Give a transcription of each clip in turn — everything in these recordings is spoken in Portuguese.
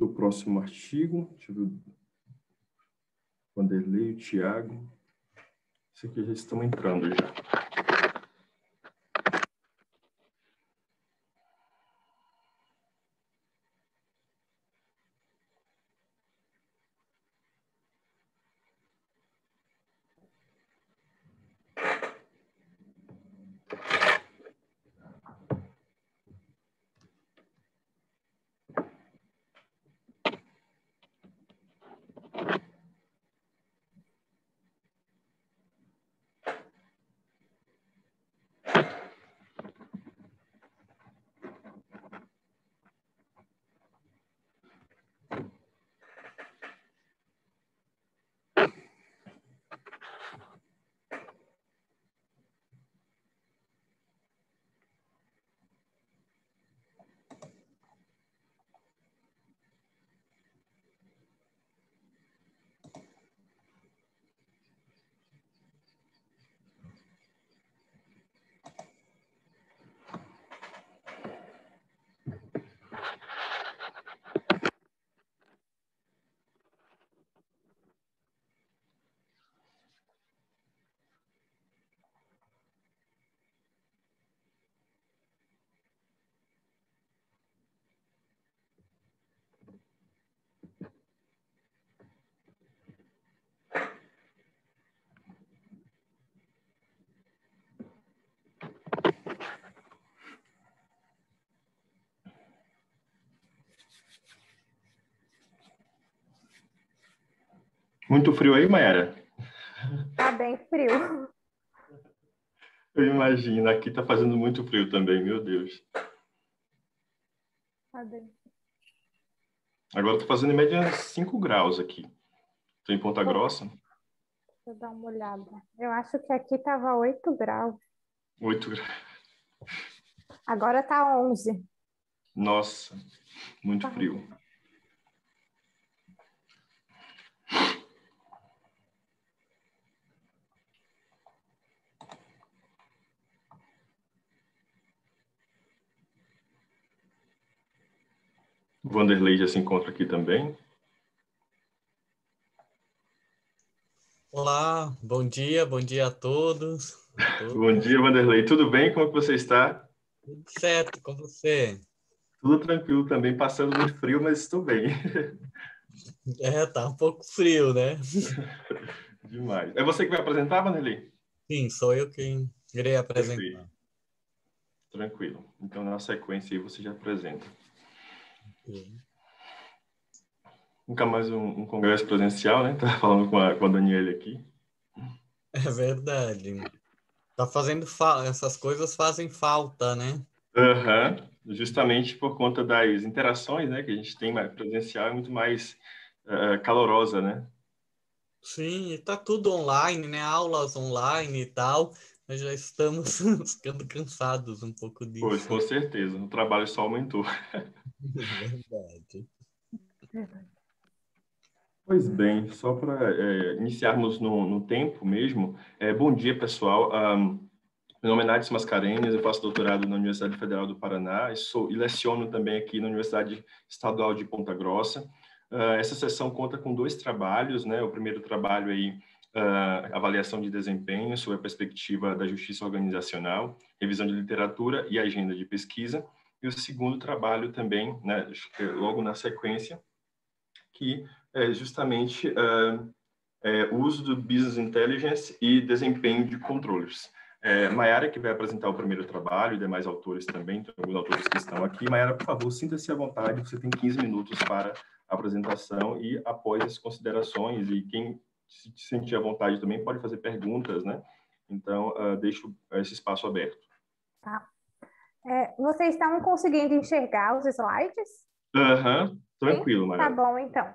do próximo artigo. Deixa eu ver. Vanderlei, o Thiago. Isso aqui já estão entrando já. Muito frio aí, Mayara? Tá bem frio. Eu imagino. Aqui tá fazendo muito frio também, meu Deus. Tá bem. Agora tá fazendo em média 5 graus aqui. Tô em Ponta Grossa. Deixa eu dar uma olhada. Eu acho que aqui tava 8 graus. 8 graus. Agora tá 11. Nossa, muito frio. O Vanderlei já se encontra aqui também. Olá, bom dia a todos. Bom dia, Vanderlei. Tudo bem? Como é que você está? Tudo certo com você? Tudo tranquilo também, passando muito frio, mas estou bem. Tá um pouco frio, né? Demais. É você que vai apresentar, Vanderlei? Sim, sou eu quem irei apresentar. Perfeito. Tranquilo. Então, na sequência aí, você já apresenta. Sim. Nunca mais um congresso presencial, né? Estava falando com a Daniela aqui. É verdade. Tá fazendo essas coisas fazem falta, né? Uhum. Justamente por conta das interações, né? Que a gente tem mais presencial, é muito mais calorosa, né? Sim, e tá tudo online, né? Aulas online e tal. Nós já estamos ficando cansados um pouco Pois, disso. com certeza. O trabalho só aumentou. É verdade. Pois bem, só para iniciarmos no tempo mesmo, bom dia, pessoal. Meu nome é Nath Mascarenhas, eu faço doutorado na Universidade Federal do Paraná e leciono também aqui na Universidade Estadual de Ponta Grossa. Essa sessão conta com 2 trabalhos, né? O primeiro trabalho aí, avaliação de desempenho sobre a perspectiva da justiça organizacional, revisão de literatura e agenda de pesquisa. E o segundo trabalho também, né, logo na sequência, que é justamente o uso do Business Intelligence e desempenho de controllers. Mayara, que vai apresentar o primeiro trabalho, e demais autores também, tem alguns autores que estão aqui. Mayara, por favor, sinta-se à vontade, você tem 15 minutos para a apresentação e após as considerações, e quem se sentir à vontade também pode fazer perguntas, né? Então, deixo esse espaço aberto. Tá. Vocês estão conseguindo enxergar os slides? Tranquilo, Sim? Tá Mayara. bom, então.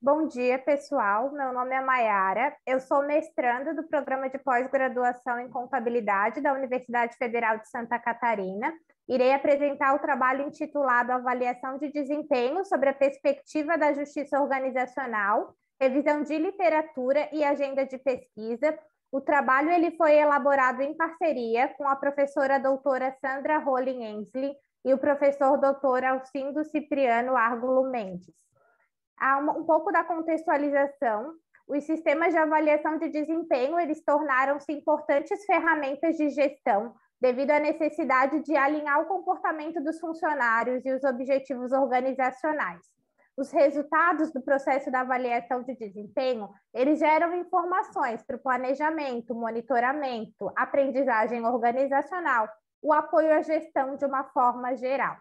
Bom dia, pessoal. Meu nome é Mayara. Eu sou mestranda do Programa de Pós-Graduação em Contabilidade da Universidade Federal de Santa Catarina. Irei apresentar o trabalho intitulado Avaliação de Desempenho sobre a Perspectiva da Justiça Organizacional, Revisão de Literatura e Agenda de Pesquisa. O trabalho ele foi elaborado em parceria com a professora doutora Sandra Rolling Ensley e o professor doutor Alcindo Cipriano Árgulo Mendes. Um pouco da contextualização. Os sistemas de avaliação de desempenho, eles tornaram-se importantes ferramentas de gestão devido à necessidade de alinhar o comportamento dos funcionários e os objetivos organizacionais. Os resultados do processo da avaliação de desempenho, eles geram informações para o planejamento, monitoramento, aprendizagem organizacional, o apoio à gestão de uma forma geral.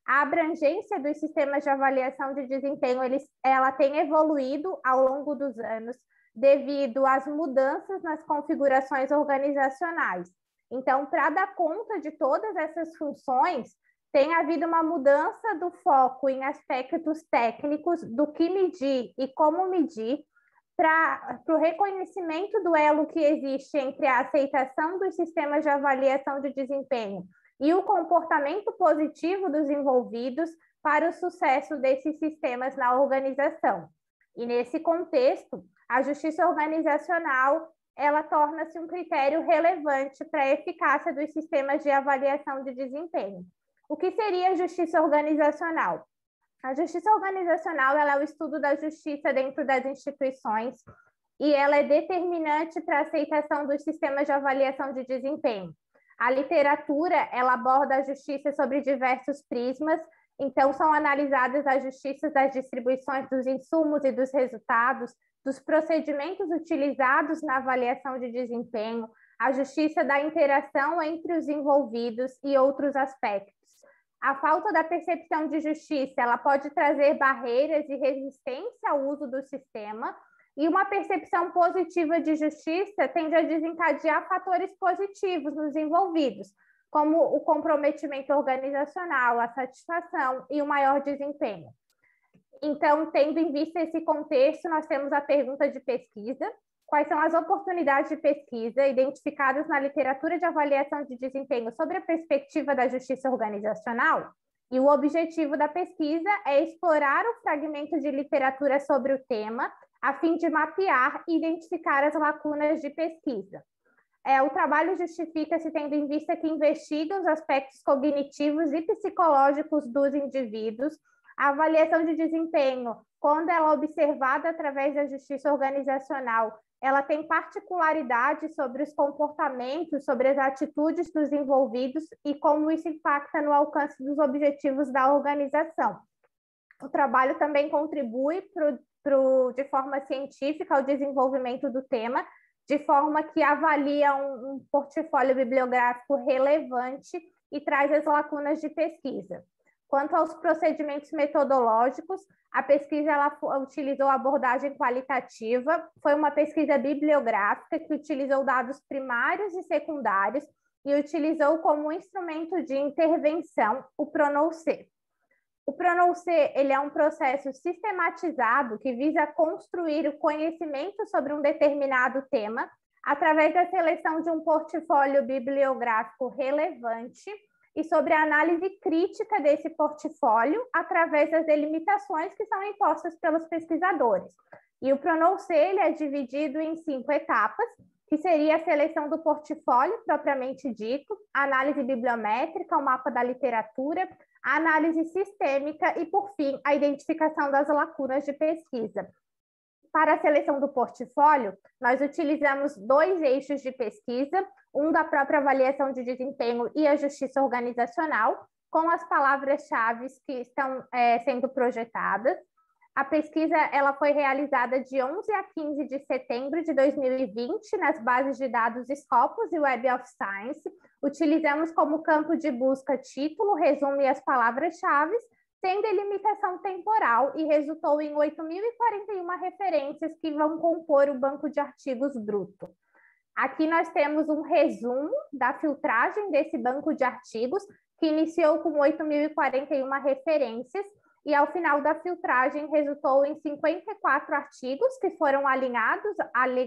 A abrangência dos sistemas de avaliação de desempenho, ela tem evoluído ao longo dos anos devido às mudanças nas configurações organizacionais. Então, para dar conta de todas essas funções, tem havido uma mudança do foco em aspectos técnicos do que medir e como medir para o reconhecimento do elo que existe entre a aceitação dos sistemas de avaliação de desempenho e o comportamento positivo dos envolvidos para o sucesso desses sistemas na organização. E nesse contexto, a justiça organizacional, ela torna-se um critério relevante para a eficácia dos sistemas de avaliação de desempenho. O que seria a justiça organizacional? A justiça organizacional, ela é o estudo da justiça dentro das instituições e ela é determinante para a aceitação dos sistemas de avaliação de desempenho. A literatura, ela aborda a justiça sobre diversos prismas, então são analisadas as justiças das distribuições dos insumos e dos resultados, dos procedimentos utilizados na avaliação de desempenho, a justiça da interação entre os envolvidos e outros aspectos. A falta da percepção de justiça, ela pode trazer barreiras e resistência ao uso do sistema, e uma percepção positiva de justiça tende a desencadear fatores positivos nos envolvidos, como o comprometimento organizacional, a satisfação e o maior desempenho. Então, tendo em vista esse contexto, nós temos a pergunta de pesquisa. Quais são as oportunidades de pesquisa identificadas na literatura de avaliação de desempenho sobre a perspectiva da justiça organizacional? E o objetivo da pesquisa é explorar o fragmento de literatura sobre o tema, a fim de mapear e identificar as lacunas de pesquisa. O trabalho justifica-se tendo em vista que investiga os aspectos cognitivos e psicológicos dos indivíduos. A avaliação de desempenho, quando ela é observada através da justiça organizacional, ela tem particularidades sobre os comportamentos, sobre as atitudes dos envolvidos e como isso impacta no alcance dos objetivos da organização. O trabalho também contribui de forma científica ao desenvolvimento do tema, de forma que avalia um portfólio bibliográfico relevante e traz as lacunas de pesquisa. Quanto aos procedimentos metodológicos, a pesquisa ela utilizou abordagem qualitativa, foi uma pesquisa bibliográfica que utilizou dados primários e secundários e utilizou como instrumento de intervenção o PRONOU-C. O PRONOU-C ele é um processo sistematizado que visa construir o conhecimento sobre um determinado tema através da seleção de um portfólio bibliográfico relevante e sobre a análise crítica desse portfólio através das delimitações que são impostas pelos pesquisadores. E o PRONOU-C ele é dividido em 5 etapas, que seria a seleção do portfólio propriamente dito, a análise bibliométrica, o mapa da literatura, a análise sistêmica e, por fim, a identificação das lacunas de pesquisa. Para a seleção do portfólio, nós utilizamos 2 eixos de pesquisa, um da própria avaliação de desempenho e a justiça organizacional, com as palavras-chave que estão sendo projetadas. A pesquisa ela foi realizada de 11 a 15 de setembro de 2020 nas bases de dados Scopus e Web of Science. Utilizamos como campo de busca título, resumo e as palavras-chave, sem delimitação temporal, e resultou em 8.041 referências que vão compor o banco de artigos bruto. Aqui nós temos um resumo da filtragem desse banco de artigos, que iniciou com 8.041 referências, e ao final da filtragem resultou em 54 artigos que foram alinhados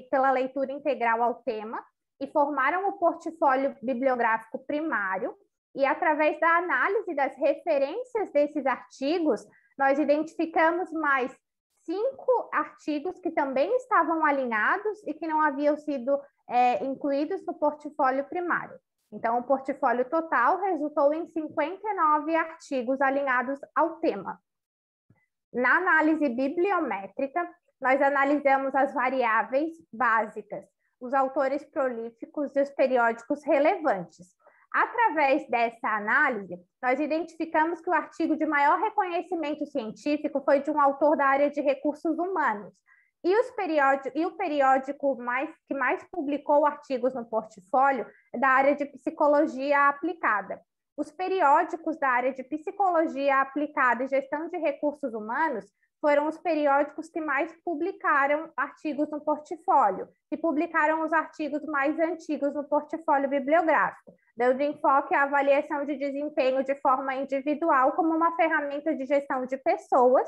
pela leitura integral ao tema e formaram o portfólio bibliográfico primário. E através da análise das referências desses artigos, nós identificamos mais 5 artigos que também estavam alinhados e que não haviam sido incluídos no portfólio primário. Então, o portfólio total resultou em 59 artigos alinhados ao tema. Na análise bibliométrica, nós analisamos as variáveis básicas, os autores prolíficos e os periódicos relevantes. Através dessa análise, nós identificamos que o artigo de maior reconhecimento científico foi de um autor da área de recursos humanos. E o periódico que mais publicou artigos no portfólio é da área de psicologia aplicada. Os periódicos da área de psicologia aplicada e gestão de recursos humanos foram os periódicos que mais publicaram artigos no portfólio e publicaram os artigos mais antigos no portfólio bibliográfico, dando enfoque à avaliação de desempenho de forma individual como uma ferramenta de gestão de pessoas,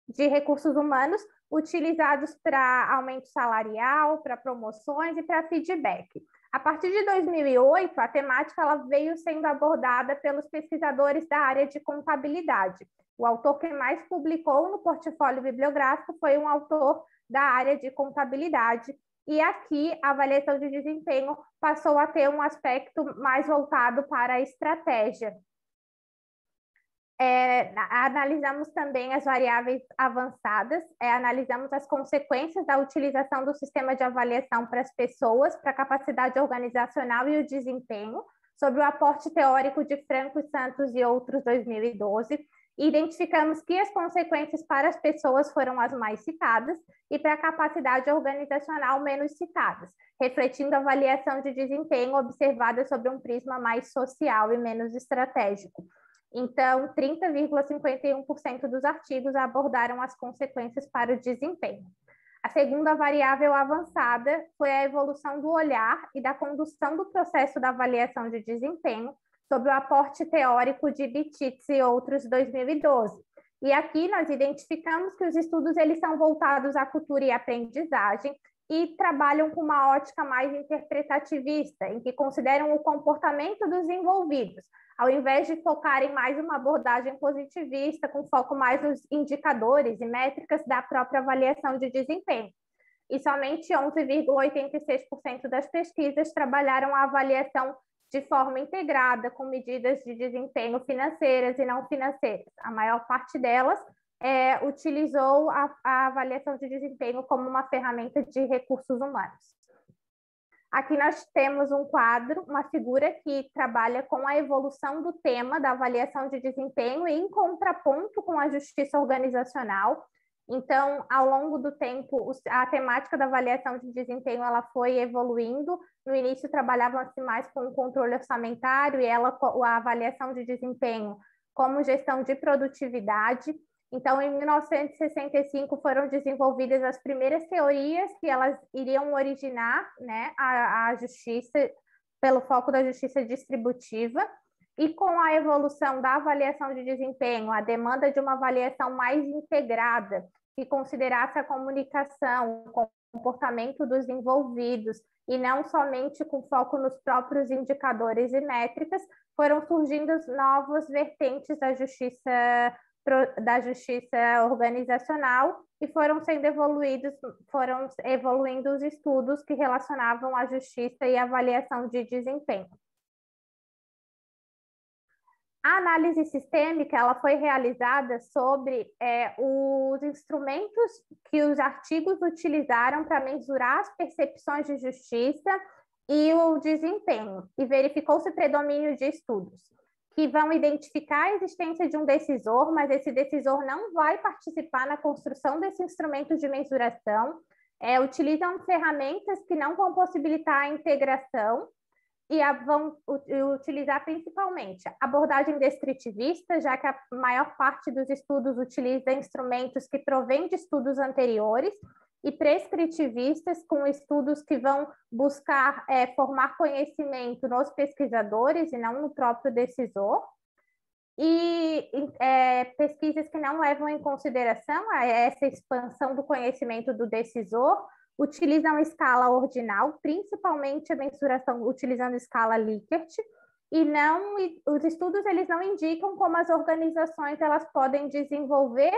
de recursos humanos, utilizados para aumento salarial, para promoções e para feedback. A partir de 2008, a temática ela veio sendo abordada pelos pesquisadores da área de contabilidade. O autor que mais publicou no portfólio bibliográfico foi um autor da área de contabilidade, e aqui a avaliação de desempenho passou a ter um aspecto mais voltado para a estratégia. Analisamos também as variáveis avançadas, analisamos as consequências da utilização do sistema de avaliação para as pessoas, para a capacidade organizacional e o desempenho, sobre o aporte teórico de Franco Santos e outros, 2012, e identificamos que as consequências para as pessoas foram as mais citadas e para a capacidade organizacional menos citadas, refletindo a avaliação de desempenho observada sobre um prisma mais social e menos estratégico. Então, 30,51% dos artigos abordaram as consequências para o desempenho. A segunda variável avançada foi a evolução do olhar e da condução do processo da avaliação de desempenho sobre o aporte teórico de Bititz e outros, 2012. E aqui nós identificamos que os estudos eles são voltados à cultura e aprendizagem e trabalham com uma ótica mais interpretativista, em que consideram o comportamento dos envolvidos, ao invés de focar em mais uma abordagem positivista, com foco mais nos indicadores e métricas da própria avaliação de desempenho. E somente 11,86% das pesquisas trabalharam a avaliação de forma integrada, com medidas de desempenho financeiras e não financeiras. A maior parte delas utilizou a avaliação de desempenho como uma ferramenta de recursos humanos. Aqui nós temos um quadro, uma figura que trabalha com a evolução do tema da avaliação de desempenho em contraponto com a justiça organizacional. Então, ao longo do tempo, a temática da avaliação de desempenho ela foi evoluindo. No início, trabalhavam-se mais com o controle orçamentário e a avaliação de desempenho como gestão de produtividade. Então, em 1965, foram desenvolvidas as primeiras teorias que elas iriam originar, né, a justiça, pelo foco da justiça distributiva, e com a evolução da avaliação de desempenho, a demanda de uma avaliação mais integrada, que considerasse a comunicação, o comportamento dos envolvidos, e não somente com foco nos próprios indicadores e métricas, foram surgindo novas vertentes da justiça organizacional e foram evoluindo os estudos que relacionavam a justiça e a avaliação de desempenho. A análise sistêmica ela foi realizada sobre os instrumentos que os artigos utilizaram para mensurar as percepções de justiça e o desempenho, e verificou-se predomínio de estudos que vão identificar a existência de um decisor, mas esse decisor não vai participar na construção desse instrumento de mensuração, utilizam ferramentas que não vão possibilitar a integração e vão utilizar principalmente abordagem descritivista, já que a maior parte dos estudos utiliza instrumentos que provêm de estudos anteriores, e prescritivistas, com estudos que vão buscar formar conhecimento nos pesquisadores e não no próprio decisor, e pesquisas que não levam em consideração essa expansão do conhecimento do decisor, utilizam escala ordinal, principalmente a mensuração utilizando escala Likert, os estudos eles não indicam como as organizações elas podem desenvolver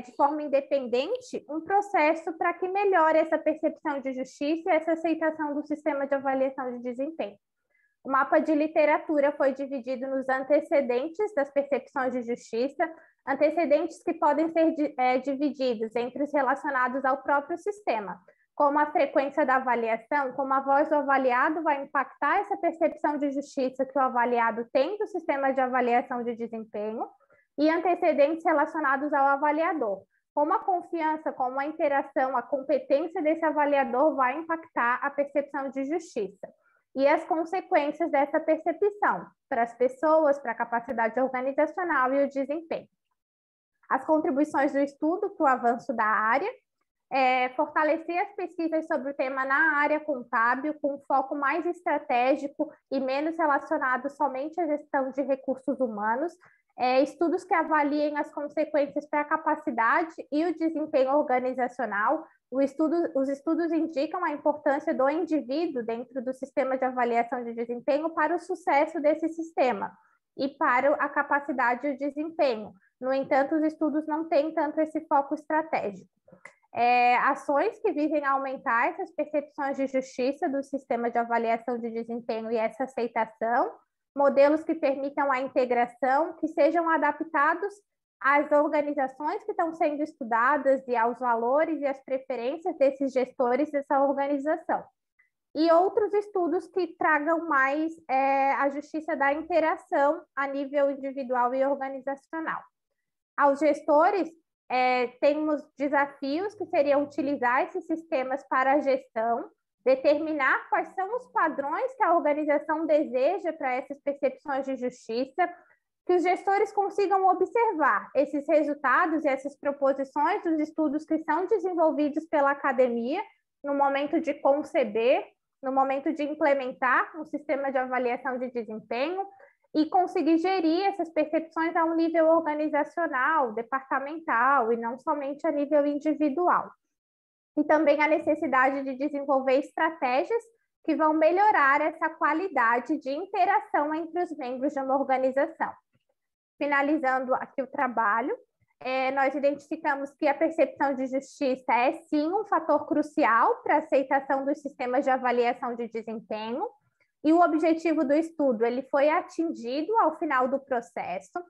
de forma independente um processo para que melhore essa percepção de justiça e essa aceitação do sistema de avaliação de desempenho. O mapa de literatura foi dividido nos antecedentes das percepções de justiça, antecedentes que podem ser divididos entre os relacionados ao próprio sistema, como a frequência da avaliação, como a voz do avaliado vai impactar essa percepção de justiça que o avaliado tem do sistema de avaliação de desempenho, e antecedentes relacionados ao avaliador, como a confiança, como a interação, a competência desse avaliador vai impactar a percepção de justiça. E as consequências dessa percepção para as pessoas, para a capacidade organizacional e o desempenho. As contribuições do estudo para o avanço da área, fortalecer as pesquisas sobre o tema na área contábil, com um foco mais estratégico e menos relacionado somente à gestão de recursos humanos, estudos que avaliem as consequências para a capacidade e o desempenho organizacional. Os estudos indicam a importância do indivíduo dentro do sistema de avaliação de desempenho para o sucesso desse sistema e para a capacidade e o desempenho. No entanto, os estudos não têm tanto esse foco estratégico. Ações que visem aumentar essas percepções de justiça do sistema de avaliação de desempenho e essa aceitação, modelos que permitam a integração, que sejam adaptados às organizações que estão sendo estudadas e aos valores e às preferências desses gestores dessa organização. E outros estudos que tragam mais a justiça da interação a nível individual e organizacional. Aos gestores, temos desafios que seriam utilizar esses sistemas para a gestão, determinar quais são os padrões que a organização deseja para essas percepções de justiça, que os gestores consigam observar esses resultados e essas proposições dos estudos que são desenvolvidos pela academia no momento de conceber, no momento de implementar um sistema de avaliação de desempenho e conseguir gerir essas percepções a um nível organizacional, departamental e não somente a nível individual. E também a necessidade de desenvolver estratégias que vão melhorar essa qualidade de interação entre os membros de uma organização. Finalizando aqui o trabalho, nós identificamos que a percepção de justiça é, sim, um fator crucial para a aceitação dos sistemas de avaliação de desempenho, e o objetivo do estudo ele foi atingido ao final do processo.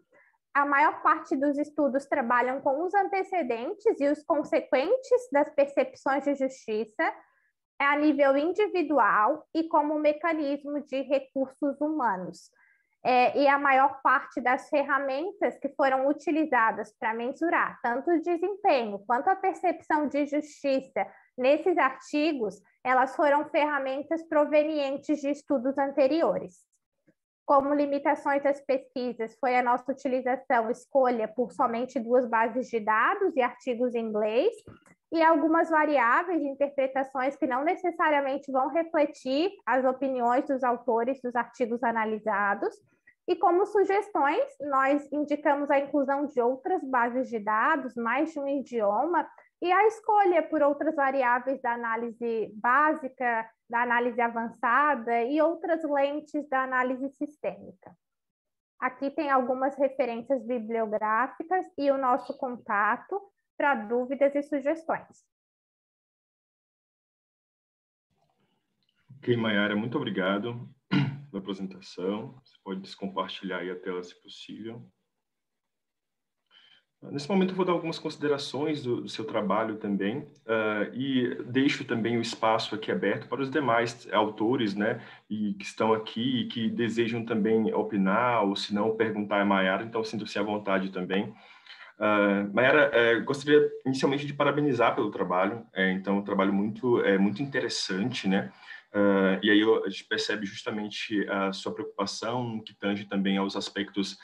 A maior parte dos estudos trabalham com os antecedentes e os consequentes das percepções de justiça a nível individual e como mecanismo de recursos humanos. E a maior parte das ferramentas que foram utilizadas para mensurar tanto o desempenho quanto a percepção de justiça nesses artigos, elas foram ferramentas provenientes de estudos anteriores. Como limitações das pesquisas, foi a nossa utilização, escolha por somente 2 bases de dados e artigos em inglês, e algumas variáveis de interpretações que não necessariamente vão refletir as opiniões dos autores dos artigos analisados. E como sugestões, nós indicamos a inclusão de outras bases de dados, mais de um idioma, e a escolha por outras variáveis da análise básica, da análise avançada e outras lentes da análise sistêmica. Aqui tem algumas referências bibliográficas e o nosso contato para dúvidas e sugestões. Ok, Maiara, muito obrigado pela apresentação. Você pode compartilhar aí a tela, se possível. Nesse momento, eu vou dar algumas considerações do seu trabalho também, e deixo também o espaço aqui aberto para os demais autores, né, e que estão aqui e que desejam também opinar, ou se não, perguntar a Maiara, então sinta-se à vontade também. Maiara, gostaria inicialmente de parabenizar pelo trabalho, então, um trabalho muito interessante, né, e aí a gente percebe justamente a sua preocupação, que tange também aos aspectos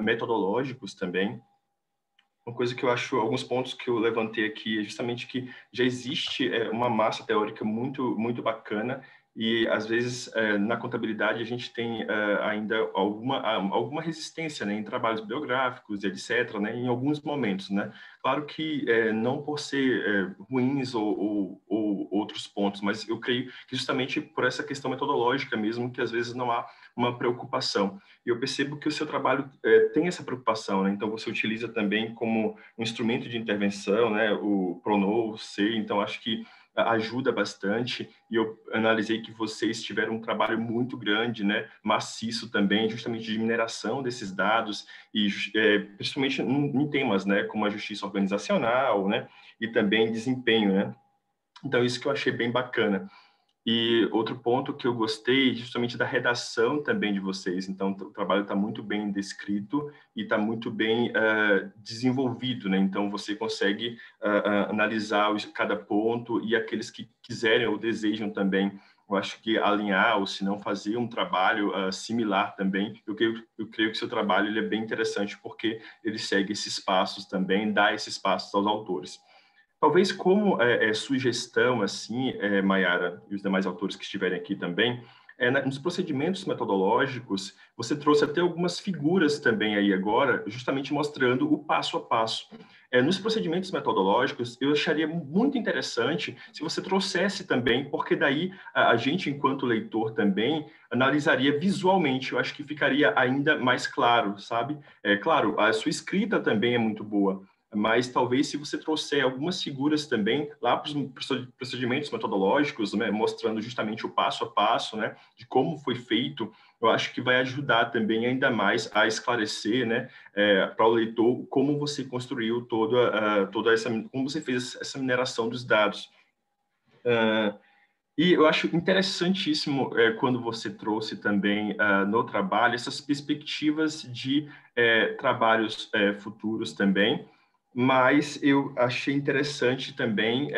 metodológicos também. Uma coisa que eu acho, alguns pontos que eu levantei aqui é justamente que já existe uma massa teórica muito bacana e, às vezes, na contabilidade a gente tem ainda alguma resistência, né, em trabalhos biográficos, etc., né, em alguns momentos, né. Claro que não por ser ruins ou outros pontos, mas eu creio que justamente por essa questão metodológica mesmo, que às vezes não há uma preocupação. E eu percebo que o seu trabalho tem essa preocupação, né? Então, você utiliza também como um instrumento de intervenção, né, o Pronou, C. Então, acho que ajuda bastante, e eu analisei que vocês tiveram um trabalho muito grande, né, maciço também, justamente de mineração desses dados, e principalmente em temas, né, como a justiça organizacional, né, e também desempenho, né. Então, isso que eu achei bem bacana. E outro ponto que eu gostei, justamente da redação também de vocês. Então, o trabalho está muito bem descrito e está muito bem desenvolvido, né? Então, você consegue analisar cada ponto e aqueles que quiserem ou desejam também, eu acho que alinhar ou, se não, fazer um trabalho similar também. Eu creio que seu trabalho ele é bem interessante porque ele segue esses passos também, dá esses passos aos autores. Talvez como sugestão, assim, Maiara e os demais autores que estiverem aqui também, nos procedimentos metodológicos, você trouxe até algumas figuras também aí agora, justamente mostrando o passo a passo. Nos procedimentos metodológicos, eu acharia muito interessante se você trouxesse também, porque daí a gente, enquanto leitor também, analisaria visualmente, eu acho que ficaria ainda mais claro, sabe? Claro, a sua escrita também é muito boa, mas talvez se você trouxer algumas figuras também lá para os procedimentos metodológicos, né, mostrando justamente o passo a passo, né, de como foi feito, eu acho que vai ajudar também ainda mais a esclarecer, né, para o leitor como você construiu toda essa, como você fez essa mineração dos dados. E eu acho interessantíssimo quando você trouxe também no trabalho essas perspectivas de trabalhos futuros também, mas eu achei interessante também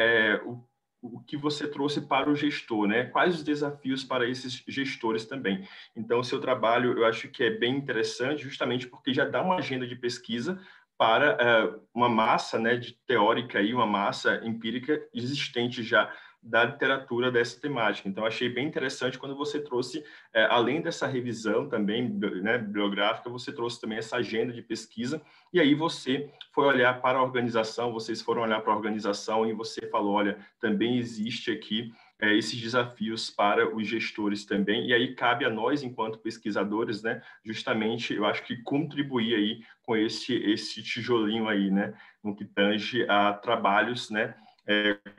o que você trouxe para o gestor, né? Quais os desafios para esses gestores também? Então, o seu trabalho eu acho que é bem interessante, justamente porque já dá uma agenda de pesquisa para uma massa, né, de teórica e uma massa empírica existente já da literatura dessa temática. Então, achei bem interessante quando você trouxe, além dessa revisão também, né, bibliográfica, você trouxe também essa agenda de pesquisa, e aí você foi olhar para a organização, vocês foram olhar para a organização e você falou, olha, também existe aqui esses desafios para os gestores também, e aí cabe a nós, enquanto pesquisadores, né, justamente, eu acho que contribuir aí com esse tijolinho aí, né, no que tange a trabalhos, né,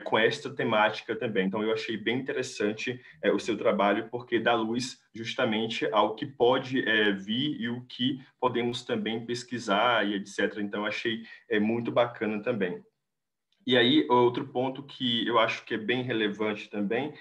com esta temática também. Então, eu achei bem interessante o seu trabalho, porque dá luz justamente ao que pode vir e o que podemos também pesquisar e etc. Então, eu achei muito bacana também. E aí, outro ponto que eu acho que é bem relevante também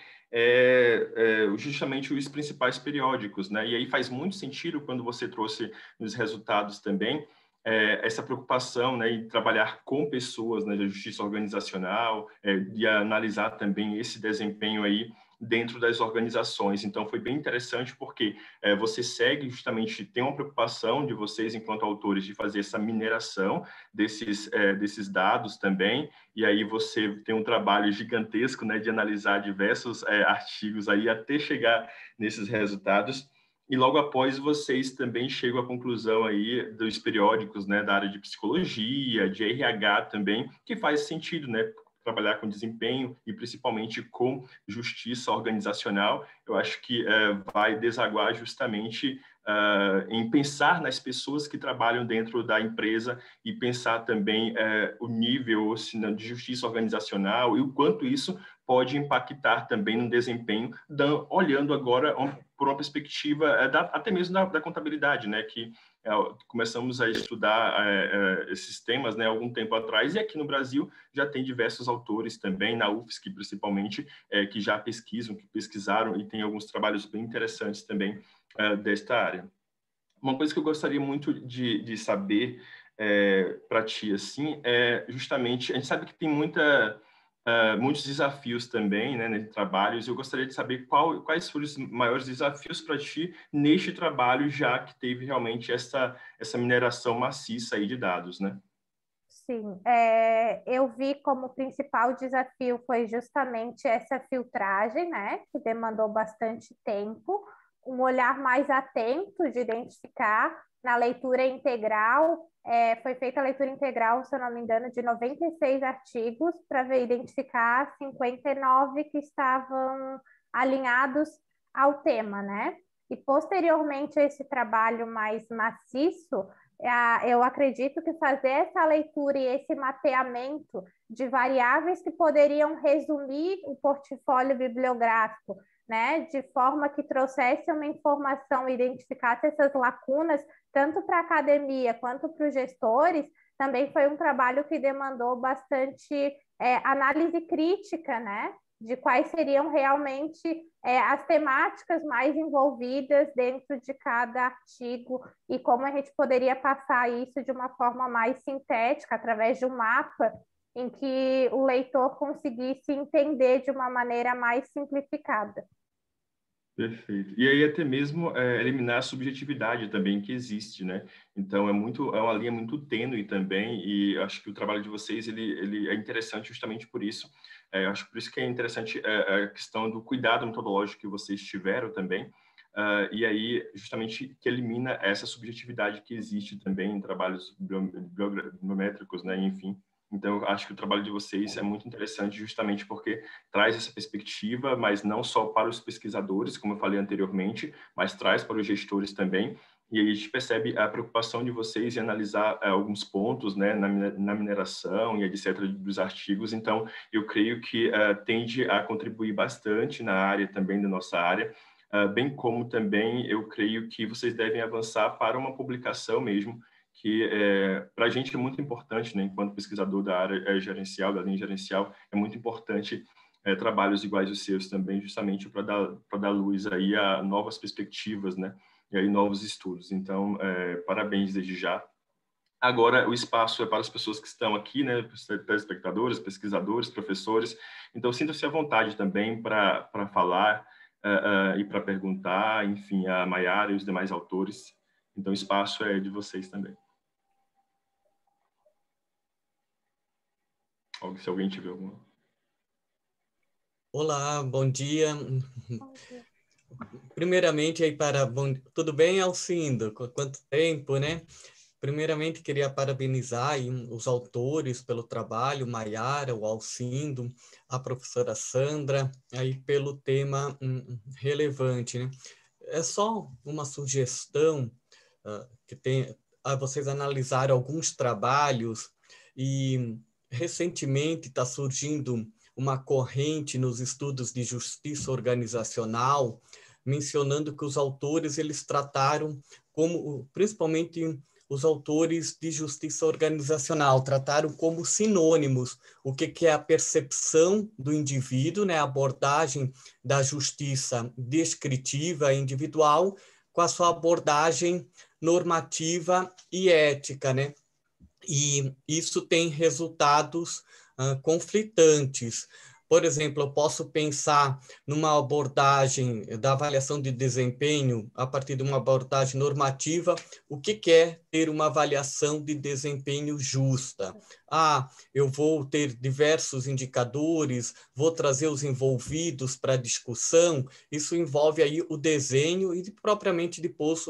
justamente os principais periódicos, né? E aí faz muito sentido quando você trouxe nos resultados também essa preocupação, né, em trabalhar com pessoas, né, da justiça organizacional, de analisar também esse desempenho aí dentro das organizações. Então, foi bem interessante porque você segue justamente, tem uma preocupação de vocês, enquanto autores, de fazer essa mineração desses dados também, e aí você tem um trabalho gigantesco, né, de analisar diversos artigos aí até chegar nesses resultados. E logo após vocês também chegam à conclusão aí dos periódicos, né, da área de psicologia, de RH também, que faz sentido, né, trabalhar com desempenho e principalmente com justiça organizacional. Eu acho que vai desaguar justamente em pensar nas pessoas que trabalham dentro da empresa e pensar também o nível de justiça organizacional e o quanto isso pode impactar também no desempenho, olhando agora por uma perspectiva até mesmo da contabilidade, né, que começamos a estudar esses temas, né, algum tempo atrás, e aqui no Brasil já tem diversos autores também, na UFSC principalmente, que já pesquisam, que pesquisaram, e tem alguns trabalhos bem interessantes também desta área. Uma coisa que eu gostaria muito de saber para ti, assim, justamente, a gente sabe que tem muitos desafios também, né, de trabalhos. Eu gostaria de saber quais foram os maiores desafios para ti neste trabalho, já que teve realmente essa mineração maciça aí de dados, né? Sim, eu vi como principal desafio foi justamente essa filtragem, né, que demandou bastante tempo, um olhar mais atento de identificar na leitura integral, foi feita a leitura integral, se eu não me engano, de 96 artigos para identificar 59 que estavam alinhados ao tema, né? E posteriormente a esse trabalho mais maciço, Eu acredito que fazer essa leitura e esse mapeamento de variáveis que poderiam resumir o portfólio bibliográfico, né, de forma que trouxesse uma informação, identificasse essas lacunas, tanto para a academia quanto para os gestores, também foi um trabalho que demandou bastante análise crítica, né, de quais seriam realmente as temáticas mais envolvidas dentro de cada artigo e como a gente poderia passar isso de uma forma mais sintética, através de um mapa, em que o leitor conseguisse entender de uma maneira mais simplificada. Perfeito. E aí até mesmo eliminar a subjetividade também que existe, né? Então é uma linha muito tênue também, e acho que o trabalho de vocês ele é interessante justamente por isso. Acho que por isso que é interessante a questão do cuidado metodológico que vocês tiveram também, e aí justamente que elimina essa subjetividade que existe também em trabalhos biométricos, né? Enfim. Então, eu acho que o trabalho de vocês é muito interessante justamente porque traz essa perspectiva, mas não só para os pesquisadores, como eu falei anteriormente, mas traz para os gestores também. E aí a gente percebe a preocupação de vocês em analisar alguns pontos, né, na mineração e etc. dos artigos. Então, eu creio que tende a contribuir bastante na área também da nossa área, bem como também eu creio que vocês devem avançar para uma publicação mesmo, que para a gente é muito importante, né, enquanto pesquisador da área gerencial, da linha gerencial, é muito importante trabalhos iguais aos seus também, justamente para dar luz aí a novas perspectivas, né, e aí novos estudos. Então, parabéns desde já. Agora, o espaço é para as pessoas que estão aqui, né, telespectadores, pesquisadores, professores. Então, sinta-se à vontade também para falar e para perguntar, enfim, a Maiara e os demais autores. Então, o espaço é de vocês também. Se alguém tiver alguma. Olá, bom dia. Bom dia. Primeiramente, aí tudo bem, Alcindo? Quanto tempo, né? Primeiramente, queria parabenizar aí os autores pelo trabalho, Maiara, o Alcindo, a professora Sandra, aí pelo tema relevante, né? É só uma sugestão que tem a vocês analisarem alguns trabalhos e recentemente está surgindo uma corrente nos estudos de justiça organizacional, mencionando que os autores eles trataram como, principalmente os autores de justiça organizacional, trataram como sinônimos o que é a percepção do indivíduo, né, a abordagem da justiça descritiva individual com a sua abordagem normativa e ética, né? E isso tem resultados conflitantes. Por exemplo, eu posso pensar numa abordagem da avaliação de desempenho a partir de uma abordagem normativa. O que é ter uma avaliação de desempenho justa? Eu vou ter diversos indicadores, vou trazer os envolvidos para a discussão. Isso envolve aí o desenho e propriamente depois,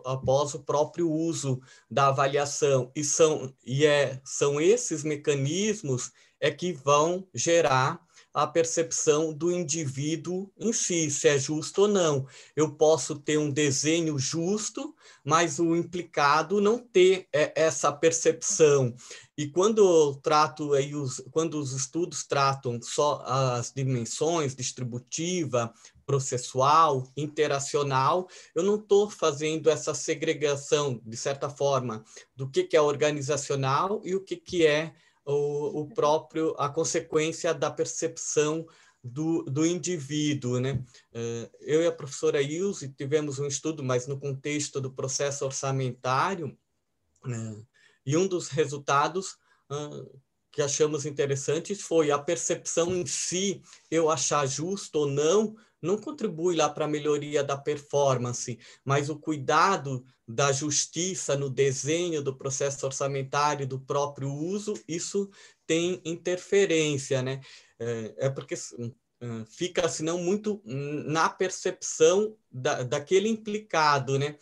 após o próprio uso da avaliação. E são esses mecanismos que vão gerar a percepção do indivíduo em si, se é justo ou não. Eu posso ter um desenho justo, mas o implicado não ter essa percepção. E quando quando os estudos tratam só as dimensões distributiva, processual, interacional, eu não estou fazendo essa segregação, de certa forma, do que é organizacional e o que é a consequência da percepção do indivíduo, né? Eu e a professora Ilse tivemos um estudo, mas no contexto do processo orçamentário, né? E um dos resultados que achamos interessantes foi a percepção em si, eu achar justo ou não contribui lá para a melhoria da performance, mas o cuidado da justiça no desenho do processo orçamentário, do próprio uso, isso tem interferência, né? Porque fica, senão, muito na percepção daquele implicado, né?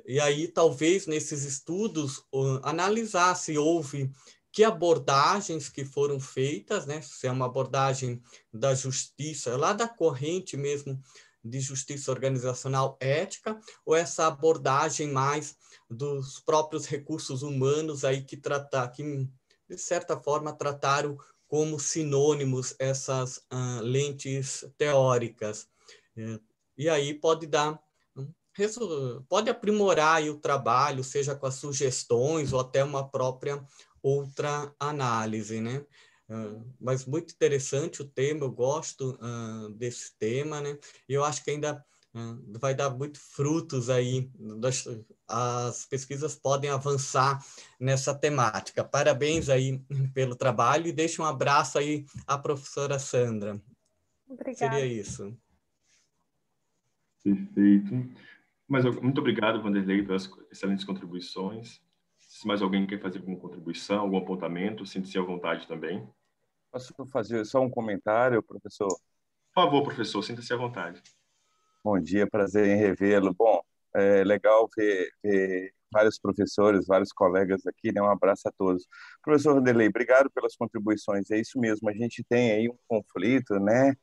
E aí, talvez, nesses estudos, analisar se houve que abordagens que foram feitas, né? Se é uma abordagem da justiça, lá da corrente mesmo de justiça organizacional ética, ou essa abordagem mais dos próprios recursos humanos aí que de certa forma trataram como sinônimos essas lentes teóricas. E aí pode aprimorar aí o trabalho, seja com as sugestões ou até uma própria outra análise, né? Mas muito interessante o tema, eu gosto desse tema, né? E eu acho que ainda vai dar muito frutos aí, as pesquisas podem avançar nessa temática. Parabéns aí pelo trabalho e deixo um abraço aí à professora Sandra. Obrigada. Seria isso. Perfeito. Mas muito obrigado, Vanderlei, pelas excelentes contribuições. Se mais alguém quer fazer alguma contribuição, algum apontamento, sinta-se à vontade também. Posso fazer só um comentário, professor? Por favor, professor, sinta-se à vontade. Bom dia, prazer em revê-lo. Bom, é legal ver vários professores, vários colegas aqui, né? Um abraço a todos. Professor Vanderlei, obrigado pelas contribuições. É isso mesmo, a gente tem aí um conflito, né,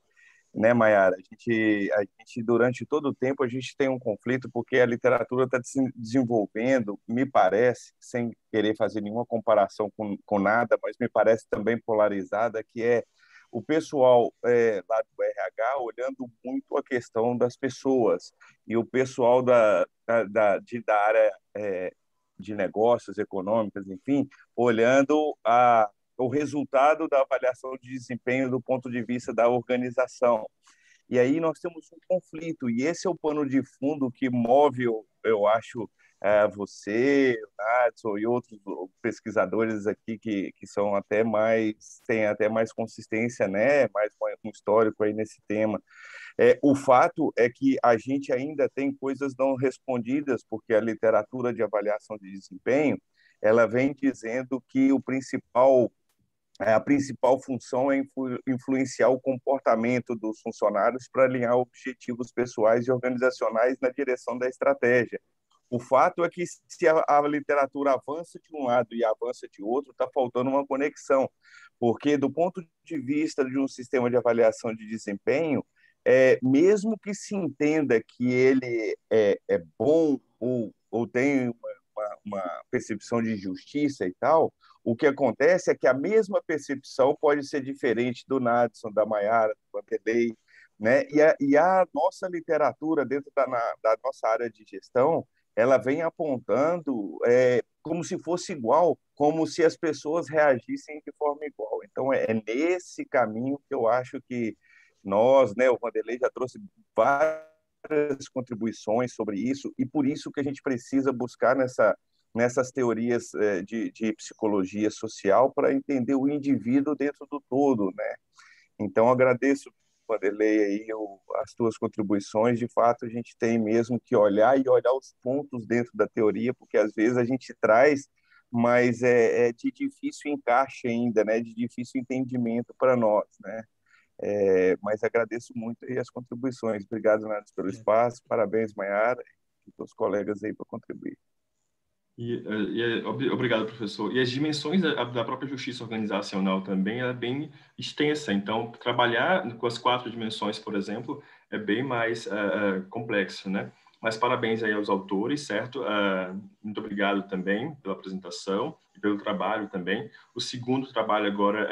Mayara? A gente, durante todo o tempo, a gente tem um conflito porque a literatura está se desenvolvendo, me parece, sem querer fazer nenhuma comparação com nada, mas me parece também polarizada, que é o pessoal lá do RH olhando muito a questão das pessoas e o pessoal da área de negócios, econômicas, enfim, olhando o resultado da avaliação de desempenho do ponto de vista da organização. E aí nós temos um conflito, e esse é o pano de fundo que move, eu acho, você, o Nadson e outros pesquisadores aqui que são têm até mais consistência, né? Mais um histórico aí nesse tema. O fato é que a gente ainda tem coisas não respondidas, porque a literatura de avaliação de desempenho ela vem dizendo que a principal função é influenciar o comportamento dos funcionários para alinhar objetivos pessoais e organizacionais na direção da estratégia. O fato é que se a literatura avança de um lado e avança de outro, está faltando uma conexão, porque do ponto de vista de um sistema de avaliação de desempenho, mesmo que se entenda que ele é bom ou tem uma percepção de justiça e tal, o que acontece é que a mesma percepção pode ser diferente do Nadson, da Mayara, do Vanderlei, né? E a nossa literatura dentro da nossa área de gestão, ela vem apontando como se fosse igual, como se as pessoas reagissem de forma igual. Então, é nesse caminho que eu acho que nós, né, o Vanderlei já trouxe várias contribuições sobre isso, e por isso que a gente precisa buscar nessas teorias de psicologia social para entender o indivíduo dentro do todo, né? Então, agradeço, Vanderlei, aí, as tuas contribuições. De fato, a gente tem mesmo que olhar os pontos dentro da teoria, porque às vezes a gente traz, mas é de difícil encaixe ainda, né? De difícil entendimento para nós, né? Mas agradeço muito aí as contribuições. Obrigado, Nath, pelo espaço. Parabéns, Mayara, e os colegas aí para contribuir. Obrigado, professor. E as dimensões da própria justiça organizacional também é bem extensa. Então, trabalhar com as 4 dimensões, por exemplo, é bem mais complexo, né? Mas parabéns aí aos autores, certo? Muito obrigado também pela apresentação e pelo trabalho também. O segundo trabalho agora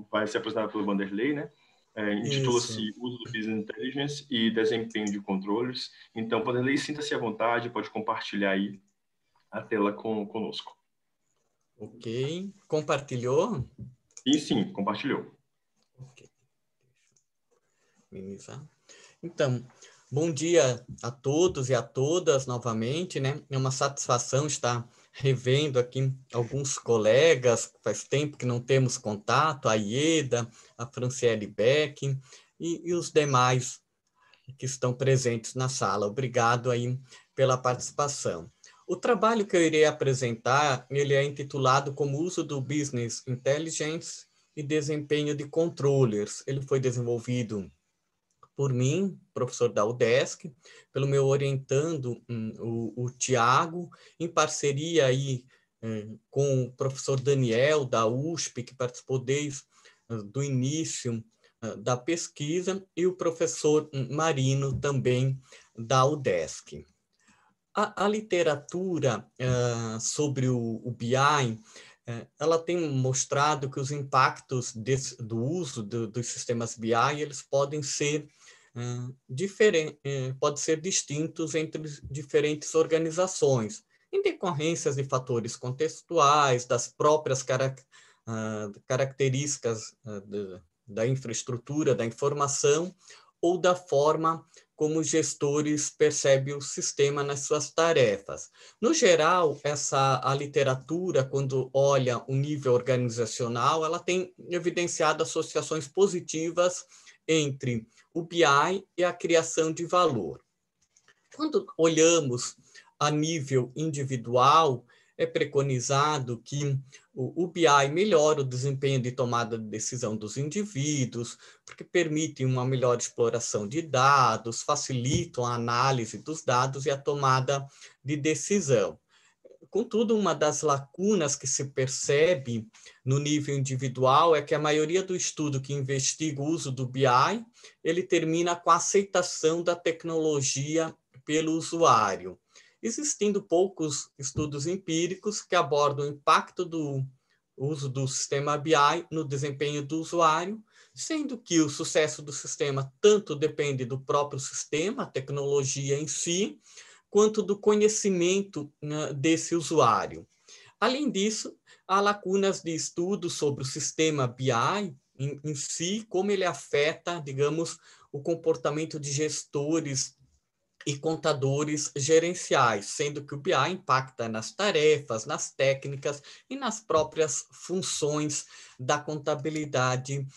vai ser apresentado pelo Vanderlei, né? Intitula-se Uso do Business Intelligence e Desempenho de Controles. Então, Vanderlei, sinta-se à vontade, pode compartilhar aí a tela conosco. Ok. Compartilhou? E sim, compartilhou. Ok. Minimizar. Então, bom dia a todos e a todas novamente, né? É uma satisfação estar revendo aqui alguns colegas, faz tempo que não temos contato, a Ieda, a Franciele Beck e os demais que estão presentes na sala. Obrigado aí pela participação. O trabalho que eu irei apresentar, ele é intitulado como Uso do Business Intelligence e Desempenho de Controllers. Ele foi desenvolvido por mim, professor da UDESC, pelo meu orientando, o Tiago, em parceria aí com o professor Daniel, da USP, que participou desde do início da pesquisa, e o professor Marino, também da UDESC. A literatura sobre o BI, ela tem mostrado que os impactos do uso dos sistemas BI, eles podem ser distintos entre diferentes organizações, em decorrências de fatores contextuais, das próprias características da infraestrutura, da informação, ou da forma como os gestores percebem o sistema nas suas tarefas. No geral, a literatura, quando olha o nível organizacional, ela tem evidenciado associações positivas entre o BI e a criação de valor. Quando olhamos a nível individual, é preconizado que o BI melhora o desempenho de tomada de decisão dos indivíduos, porque permite uma melhor exploração de dados, facilitam a análise dos dados e a tomada de decisão. Contudo, uma das lacunas que se percebe no nível individual é que a maioria do estudo que investiga o uso do BI, ele termina com a aceitação da tecnologia pelo usuário, existindo poucos estudos empíricos que abordam o impacto do uso do sistema BI no desempenho do usuário, sendo que o sucesso do sistema tanto depende do próprio sistema, a tecnologia em si, quanto do conhecimento desse usuário. Além disso, há lacunas de estudo sobre o sistema BI em si, como ele afeta, digamos, o comportamento de gestores e contadores gerenciais, sendo que o BI impacta nas tarefas, nas técnicas e nas próprias funções da contabilidade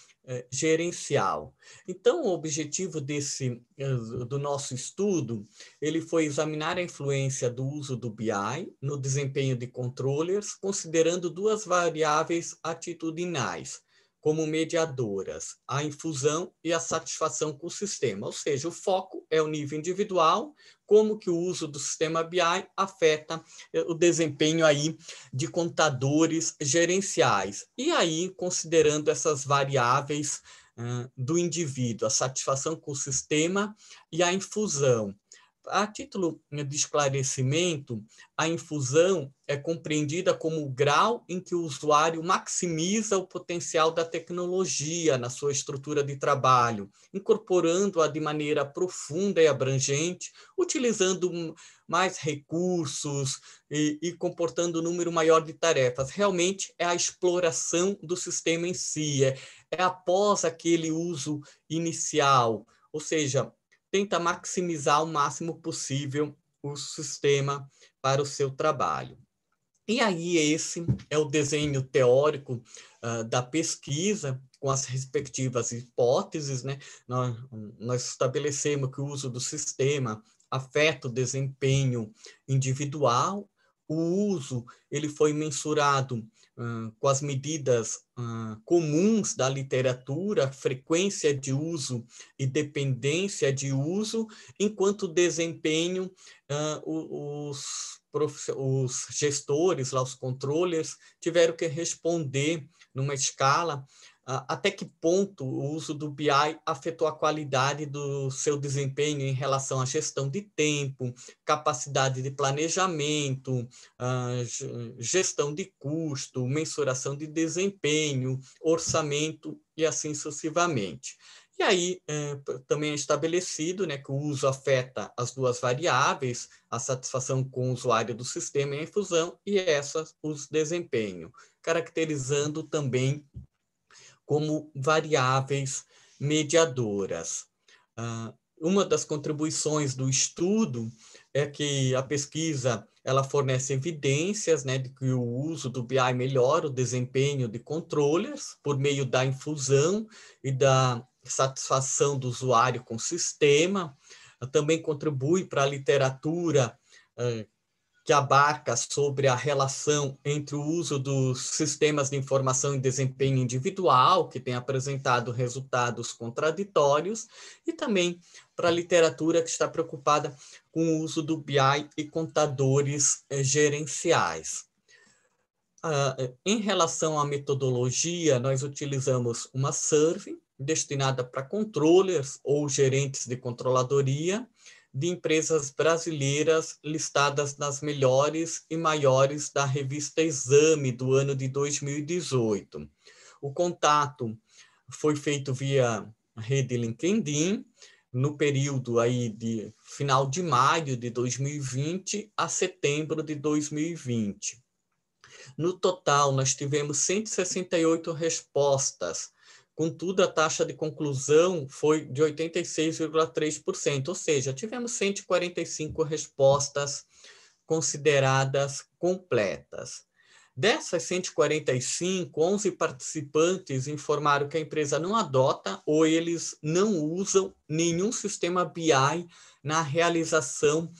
gerencial. Então, o objetivo do nosso estudo, ele foi examinar a influência do uso do BI no desempenho de controllers, considerando duas variáveis atitudinais, como mediadoras, a infusão e a satisfação com o sistema. Ou seja, o foco é o nível individual, como que o uso do sistema BI afeta o desempenho aí de contadores gerenciais. E aí, considerando essas variáveis do indivíduo, a satisfação com o sistema e a infusão. A título de esclarecimento, a infusão é compreendida como o grau em que o usuário maximiza o potencial da tecnologia na sua estrutura de trabalho, incorporando-a de maneira profunda e abrangente, utilizando mais recursos e comportando um número maior de tarefas. Realmente é a exploração do sistema em si, é após aquele uso inicial, ou seja, tenta maximizar o máximo possível o sistema para o seu trabalho. E aí esse é o desenho teórico da pesquisa, com as respectivas hipóteses, né? Nós estabelecemos que o uso do sistema afeta o desempenho individual. O uso ele foi mensurado com as medidas comuns da literatura, frequência de uso e dependência de uso, enquanto o desempenho, os gestores, lá, os controllers, tiveram que responder numa escala até que ponto o uso do BI afetou a qualidade do seu desempenho em relação à gestão de tempo, capacidade de planejamento, gestão de custo, mensuração de desempenho, orçamento e assim sucessivamente. E aí também é estabelecido, né, que o uso afeta as duas variáveis, a satisfação com o usuário do sistema e a infusão, e essas os desempenho, caracterizando também como variáveis mediadoras. Uma das contribuições do estudo é que a pesquisa ela fornece evidências, né, de que o uso do BI melhora o desempenho de controllers por meio da infusão e da satisfação do usuário com o sistema. Também contribui para a literatura que abarca sobre a relação entre o uso dos sistemas de informação e desempenho individual, que tem apresentado resultados contraditórios, e também para a literatura que está preocupada com o uso do BI e contadores gerenciais. Em relação à metodologia, nós utilizamos uma survey, destinada para controllers ou gerentes de controladoria de empresas brasileiras listadas nas melhores e maiores da revista Exame do ano de 2018. O contato foi feito via rede LinkedIn, no período aí de final de maio de 2020 a setembro de 2020. No total, nós tivemos 168 respostas. Contudo, a taxa de conclusão foi de 86,3%, ou seja, tivemos 145 respostas consideradas completas. Dessas 145, 11 participantes informaram que a empresa não adota ou eles não usam nenhum sistema BI na realização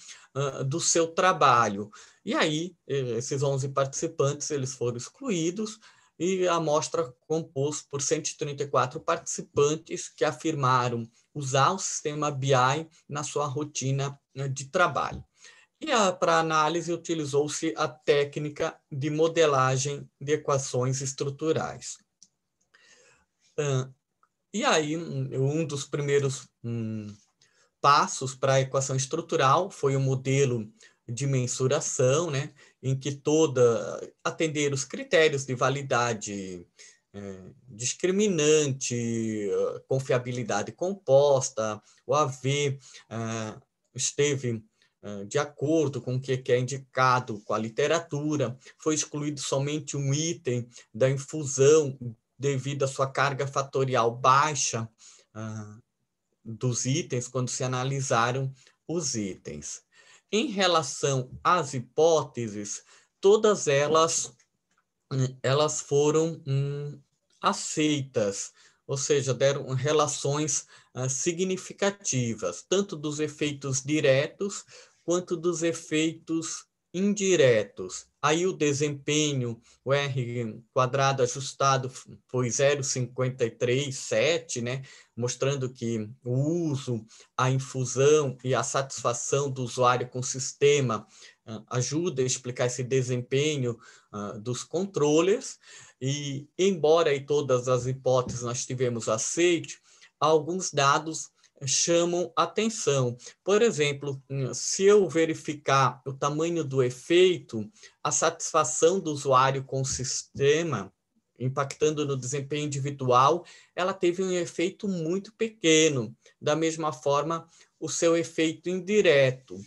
do seu trabalho. E aí, esses 11 participantes eles foram excluídos e a amostra compôs por 134 participantes que afirmaram usar o sistema BI na sua rotina de trabalho. E para análise utilizou-se a técnica de modelagem de equações estruturais. E aí, um dos primeiros passos para a equação estrutural foi o modelo de mensuração, né, em que atender os critérios de validade discriminante, confiabilidade composta, o AV esteve de acordo com o que é indicado com a literatura, foi excluído somente um item da infusão devido à sua carga fatorial baixa dos itens, quando se analisaram os itens. Em relação às hipóteses, todas elas foram aceitas, ou seja, deram relações significativas, tanto dos efeitos diretos quanto dos efeitos indiretos. Aí o desempenho, o R quadrado ajustado foi 0,537, né? Mostrando que o uso, a infusão e a satisfação do usuário com o sistema ajuda a explicar esse desempenho dos controllers. E, embora em todas as hipóteses nós tivemos aceite, alguns dados chamam atenção. Por exemplo, se eu verificar o tamanho do efeito, a satisfação do usuário com o sistema, impactando no desempenho individual, ela teve um efeito muito pequeno. Da mesma forma, o seu efeito indireto.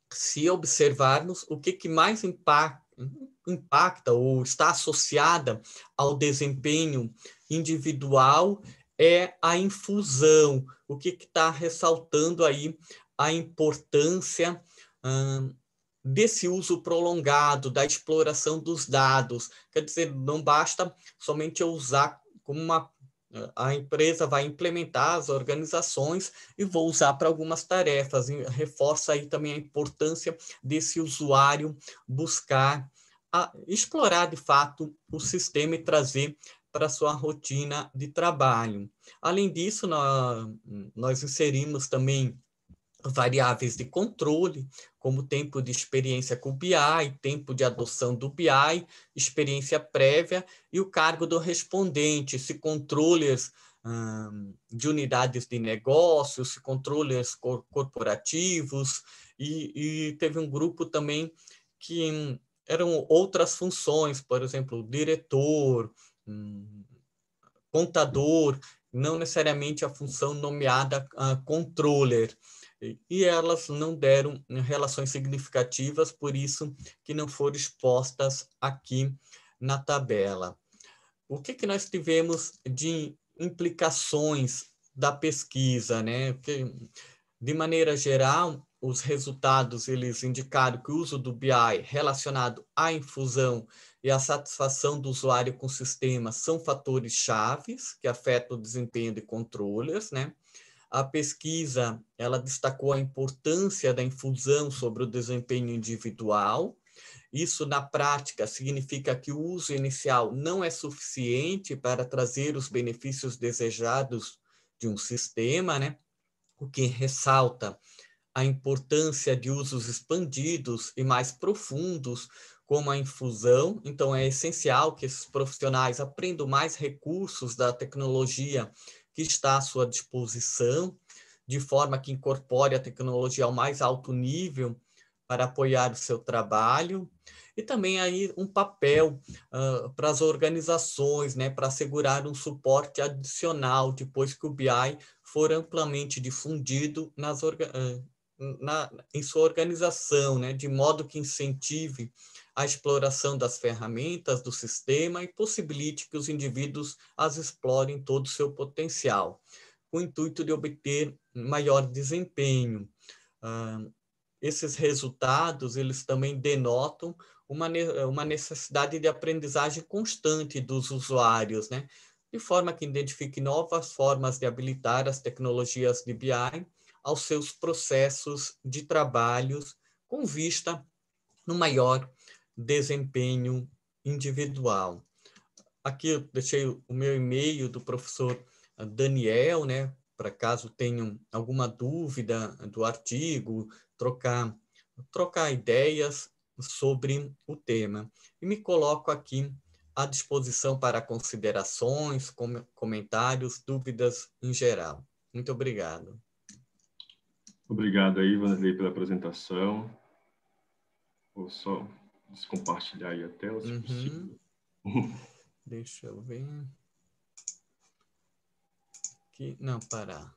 Se observarmos o que mais impacta ou está associada ao desempenho individual é a infusão, o que está ressaltando aí a importância desse uso prolongado, da exploração dos dados. Quer dizer, não basta somente eu usar como a empresa vai implementar as organizações e vou usar para algumas tarefas. E reforça aí também a importância desse usuário buscar explorar de fato o sistema e trazer para a sua rotina de trabalho. Além disso, nós inserimos também variáveis de controle, como tempo de experiência com o BI, tempo de adoção do BI, experiência prévia e o cargo do respondente, se controllers de unidades de negócio, se controllers corporativos, e teve um grupo também que eram outras funções, por exemplo, diretor, contador, não necessariamente a função nomeada controller. E elas não deram relações significativas, por isso que não foram expostas aqui na tabela. O que nós tivemos de implicações da pesquisa, né? Porque, de maneira geral, os resultados eles indicaram que o uso do BI relacionado à infusão e à satisfação do usuário com o sistema são fatores chaves que afetam o desempenho de controllers, né? A pesquisa ela destacou a importância da infusão sobre o desempenho individual. Isso, na prática, significa que o uso inicial não é suficiente para trazer os benefícios desejados de um sistema, né? O que ressalta a importância de usos expandidos e mais profundos, como a infusão. Então, é essencial que esses profissionais aprendam mais recursos da tecnologia que está à sua disposição, de forma que incorpore a tecnologia ao mais alto nível para apoiar o seu trabalho. E também aí um papel para as organizações, né, para assegurar um suporte adicional depois que o BI for amplamente difundido em sua organização, né, de modo que incentive a exploração das ferramentas do sistema e possibilite que os indivíduos as explorem todo o seu potencial, com o intuito de obter maior desempenho. Esses resultados, eles também denotam uma necessidade de aprendizagem constante dos usuários, né? De forma que identifique novas formas de habilitar as tecnologias de BI aos seus processos de trabalhos, com vista no maior desempenho individual. Aqui eu deixei o meu e-mail do professor Daniel, né? Para caso tenham alguma dúvida do artigo, trocar ideias sobre o tema. E me coloco aqui à disposição para considerações, comentários, dúvidas em geral. Muito obrigado. Obrigado aí, Vanderlei, pela apresentação. Vou só descompartilhar aí a tela, se possível. Deixa eu ver. Aqui, não, parar.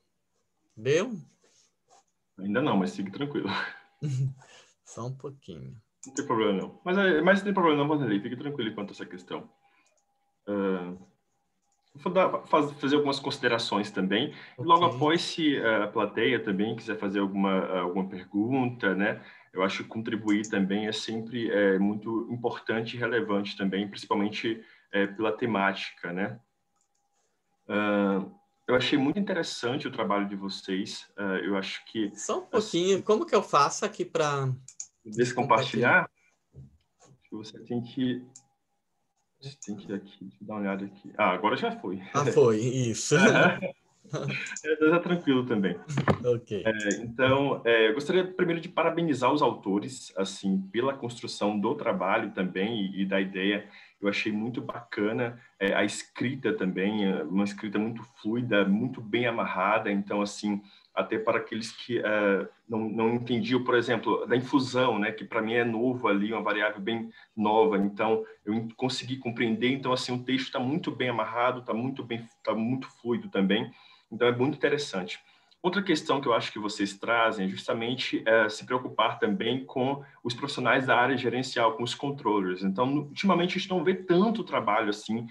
Deu? Ainda não, mas siga tranquilo. Só um pouquinho. Não tem problema não. Mas não tem problema não, Vanderlei. Fique tranquilo quanto a essa questão. Vou fazer algumas considerações também. Okay. Logo após, se a plateia também quiser fazer alguma pergunta, né? Eu acho que contribuir também é sempre muito importante e relevante também, principalmente pela temática, né? Eu achei muito interessante o trabalho de vocês. Eu acho que... Só um pouquinho. Assim, como que eu faço aqui para... Descompartilhar? Você tem que aqui, deixa eu dar uma olhada aqui. Agora já foi. Foi, isso. Tá tranquilo também. Ok. Então, eu gostaria primeiro de parabenizar os autores, assim, pela construção do trabalho também e da ideia. Eu achei muito bacana a escrita também, uma escrita muito fluida, muito bem amarrada. Então, assim, até para aqueles que não entendiam, por exemplo, da infusão, né, que para mim é novo ali, uma variável bem nova. Então, eu consegui compreender. Então, assim, o texto está muito bem amarrado, está muito fluido também. Então, é muito interessante. Outra questão que eu acho que vocês trazem é justamente se preocupar também com os profissionais da área gerencial, com os controllers. Então, ultimamente, a gente não vê tanto trabalho assim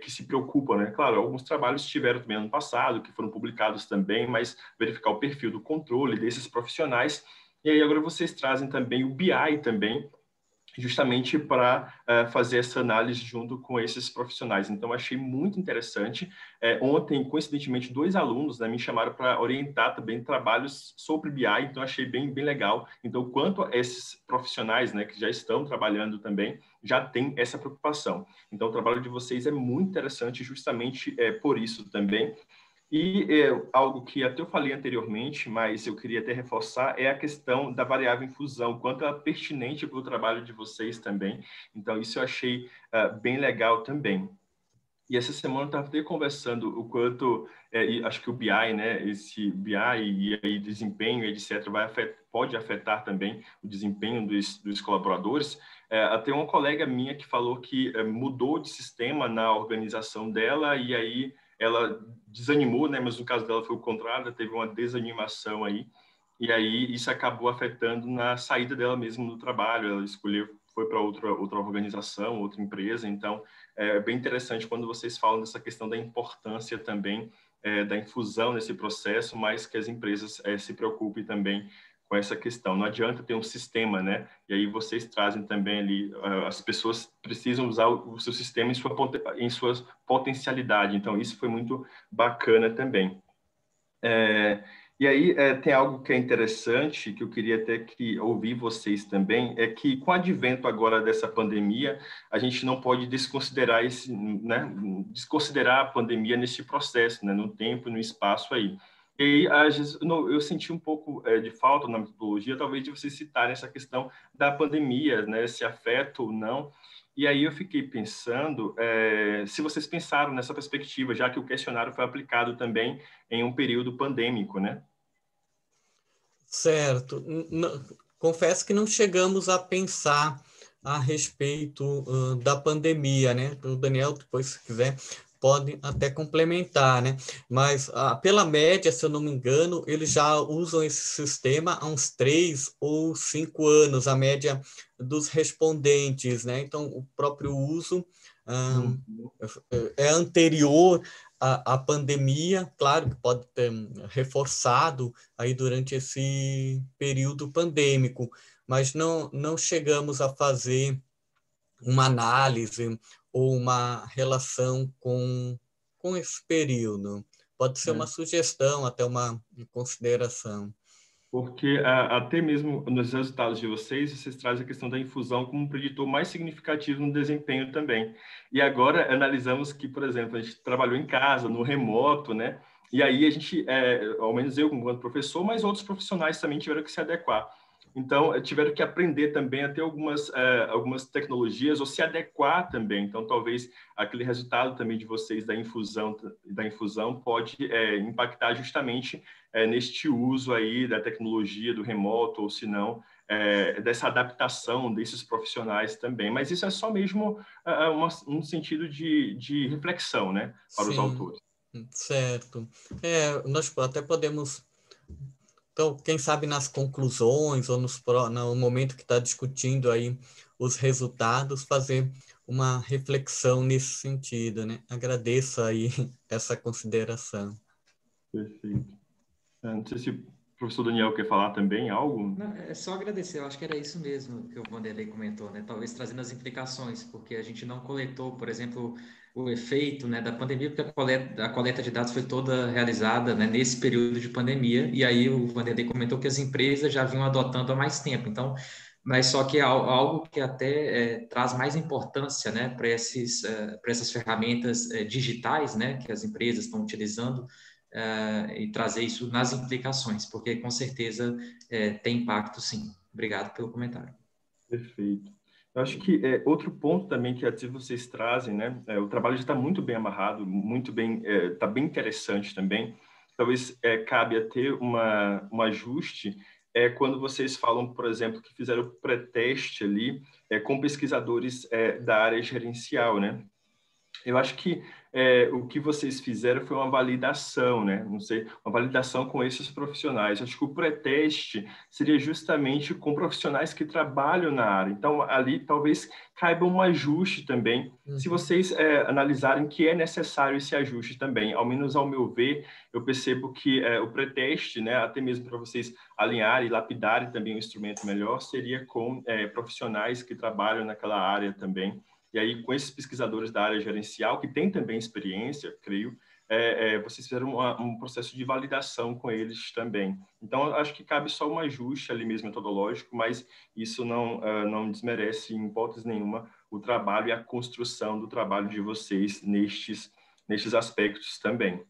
que se preocupa, né? Claro, alguns trabalhos tiveram também ano passado, que foram publicados também, mas verificar o perfil do controle desses profissionais. E aí, agora vocês trazem também o BI também, justamente para fazer essa análise junto com esses profissionais. Então, achei muito interessante. Ontem, coincidentemente, 2 alunos, né, me chamaram para orientar também trabalhos sobre BI, então achei bem legal. Então, quanto a esses profissionais, né, que já estão trabalhando também, já tem essa preocupação. Então, o trabalho de vocês é muito interessante justamente por isso também. E algo que até eu falei anteriormente, mas eu queria até reforçar, é a questão da variável infusão, quanto ela é pertinente para o trabalho de vocês também. Então, isso eu achei bem legal também. E essa semana eu estava até conversando o quanto, acho que o BI, né, esse BI e aí desempenho, etc., pode afetar também o desempenho dos colaboradores. Até uma colega minha que falou que mudou de sistema na organização dela e aí ela desanimou, né, mas no caso dela foi o contrário, teve uma desanimação aí, e aí isso acabou afetando na saída dela mesmo do trabalho, ela foi para outra organização, outra empresa. Então, é bem interessante quando vocês falam dessa questão da importância também da infusão nesse processo, mas que as empresas se preocupem também com essa questão. Não adianta ter um sistema, né? E aí vocês trazem também ali, as pessoas precisam usar o seu sistema em sua potencialidade. Então, isso foi muito bacana também. E aí, tem algo que é interessante, que eu queria até que ouvir vocês também, é que com o advento agora dessa pandemia, a gente não pode desconsiderar desconsiderar a pandemia nesse processo, né, no tempo e no espaço aí. E aí, às vezes, eu senti um pouco de falta na metodologia, talvez de vocês citarem essa questão da pandemia, né, se afeta ou não. E aí eu fiquei pensando se vocês pensaram nessa perspectiva, já que o questionário foi aplicado também em um período pandêmico, né? Certo. Confesso que não chegamos a pensar a respeito da pandemia, né? O Daniel, depois, se quiser, pode até complementar, né? Mas pela média, se eu não me engano, eles já usam esse sistema há uns 3 ou 5 anos, a média dos respondentes, né? Então, o próprio uso é anterior à pandemia, claro que pode ter reforçado aí durante esse período pandêmico, mas não chegamos a fazer uma análise ou uma relação com esse período. Pode ser uma sugestão, até uma consideração. Porque até mesmo nos resultados de vocês trazem a questão da infusão como um preditor mais significativo no desempenho também. E agora analisamos que, por exemplo, a gente trabalhou em casa, no remoto, né? E aí a gente, ao menos eu como professor, mas outros profissionais também tiveram que se adequar. Então, tiveram que aprender também a ter algumas tecnologias ou se adequar também. Então, talvez aquele resultado também de vocês da infusão pode impactar justamente neste uso aí da tecnologia, do remoto, ou se não, dessa adaptação desses profissionais também. Mas isso é só mesmo um sentido de reflexão, né, para os Sim, autores. certo. Nós até podemos, então, quem sabe nas conclusões ou no momento que está discutindo aí os resultados, fazer uma reflexão nesse sentido, né? Agradeço aí essa consideração. Perfeito. Não sei se o professor Daniel quer falar também algo. Não, é só agradecer, eu acho que era isso mesmo que o Vanderlei comentou, né? Talvez trazendo as implicações, porque a gente não coletou, por exemplo, o efeito, né, da pandemia, porque a coleta de dados foi toda realizada, né, nesse período de pandemia, e aí o Vanderlei comentou que as empresas já vinham adotando há mais tempo, então, mas só que é algo que até traz mais importância, né, para essas ferramentas digitais, né, que as empresas estão utilizando, e trazer isso nas implicações, porque com certeza tem impacto, sim. Obrigado pelo comentário. Perfeito. Eu acho que outro ponto também que até vocês trazem, né? O trabalho já está muito bem amarrado, muito bem, está bem interessante também. Talvez cabe a ter um ajuste quando vocês falam, por exemplo, que fizeram o pré-teste ali com pesquisadores da área gerencial, né? Eu acho que o que vocês fizeram foi uma validação, né? Não sei, uma validação com esses profissionais. Acho que o pré-teste seria justamente com profissionais que trabalham na área. Então, ali talvez caiba um ajuste também, se vocês analisarem que é necessário esse ajuste também. Ao menos ao meu ver, eu percebo que o pré-teste, né, até mesmo para vocês alinharem e lapidarem também um instrumento melhor, seria com profissionais que trabalham naquela área também. E aí, com esses pesquisadores da área gerencial, que têm também experiência, creio, vocês fizeram um processo de validação com eles também. Então, acho que cabe só um ajuste ali mesmo metodológico, mas isso não desmerece, em hipótese nenhuma, o trabalho e a construção do trabalho de vocês nestes aspectos também.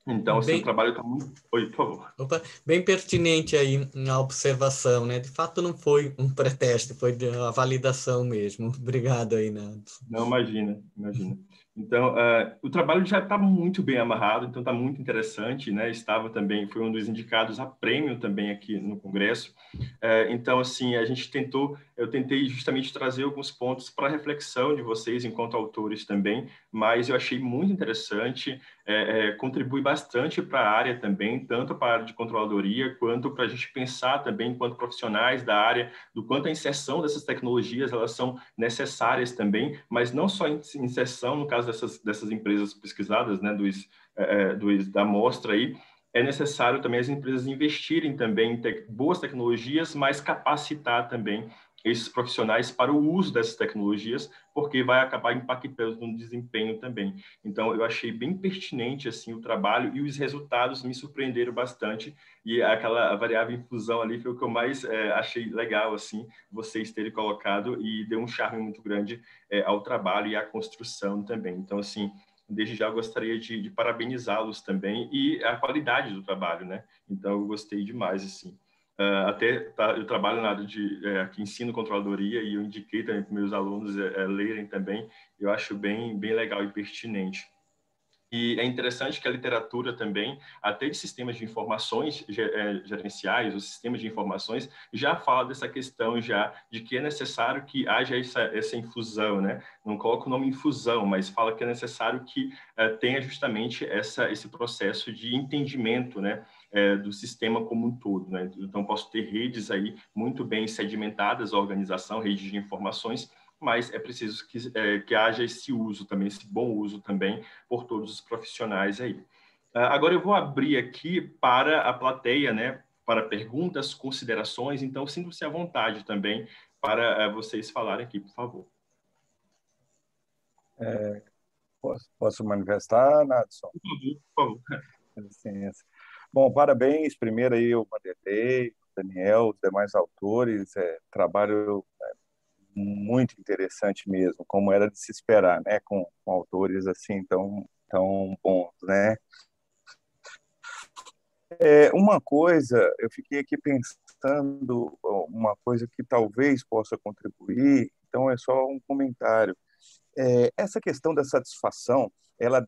Então, assim, o trabalho está muito... Oi, por favor. Opa, bem pertinente aí a observação, né? De fato, não foi um pré-teste, foi a validação mesmo. Obrigado aí, Nando. Não, imagina. Então, o trabalho já está muito bem amarrado, então está muito interessante, né? Estava também, foi um dos indicados a prêmio também aqui no Congresso. Então, assim, eu tentei justamente trazer alguns pontos para reflexão de vocês enquanto autores também, mas eu achei muito interessante, contribui bastante para a área também, tanto para a área de controladoria, quanto para a gente pensar também, enquanto profissionais da área, do quanto a inserção dessas tecnologias, elas são necessárias também, mas não só inserção, no caso dessas empresas pesquisadas, né, da amostra aí, é necessário também as empresas investirem também em boas tecnologias, mas capacitar também esses profissionais para o uso dessas tecnologias, porque vai acabar impactando no desempenho também. Então, eu achei bem pertinente assim o trabalho e os resultados me surpreenderam bastante, e aquela variável infusão ali foi o que eu mais achei legal, assim, vocês terem colocado, e deu um charme muito grande ao trabalho e à construção também. Então, assim, desde já eu gostaria de parabenizá-los também e a qualidade do trabalho, né? Então, eu gostei demais, assim. Eu trabalho na área que ensino controladoria e eu indiquei também para meus alunos lerem também. Eu acho bem legal e pertinente. E é interessante que a literatura também, até de sistemas de informações gerenciais, os sistemas de informações, já fala dessa questão já de que é necessário que haja essa infusão, né? Não coloca o nome infusão, mas fala que é necessário que tenha justamente esse processo de entendimento, né? Do sistema como um todo, né? Então, posso ter redes aí muito bem segmentadas, a organização, redes de informações, mas é preciso que haja esse uso também, esse bom uso também por todos os profissionais aí. Agora eu vou abrir aqui para a plateia, né, para perguntas, considerações, então sintam-se à vontade também para vocês falarem aqui, por favor. Posso manifestar, Nadson? Por favor. Licença. Bom, parabéns primeiro aí ao Vanderlei, o Daniel, os demais autores, trabalho muito interessante mesmo, como era de se esperar, né, com autores assim tão bons, né? Uma coisa, eu fiquei aqui pensando, uma coisa que talvez possa contribuir, então é só um comentário. Essa questão da satisfação, ela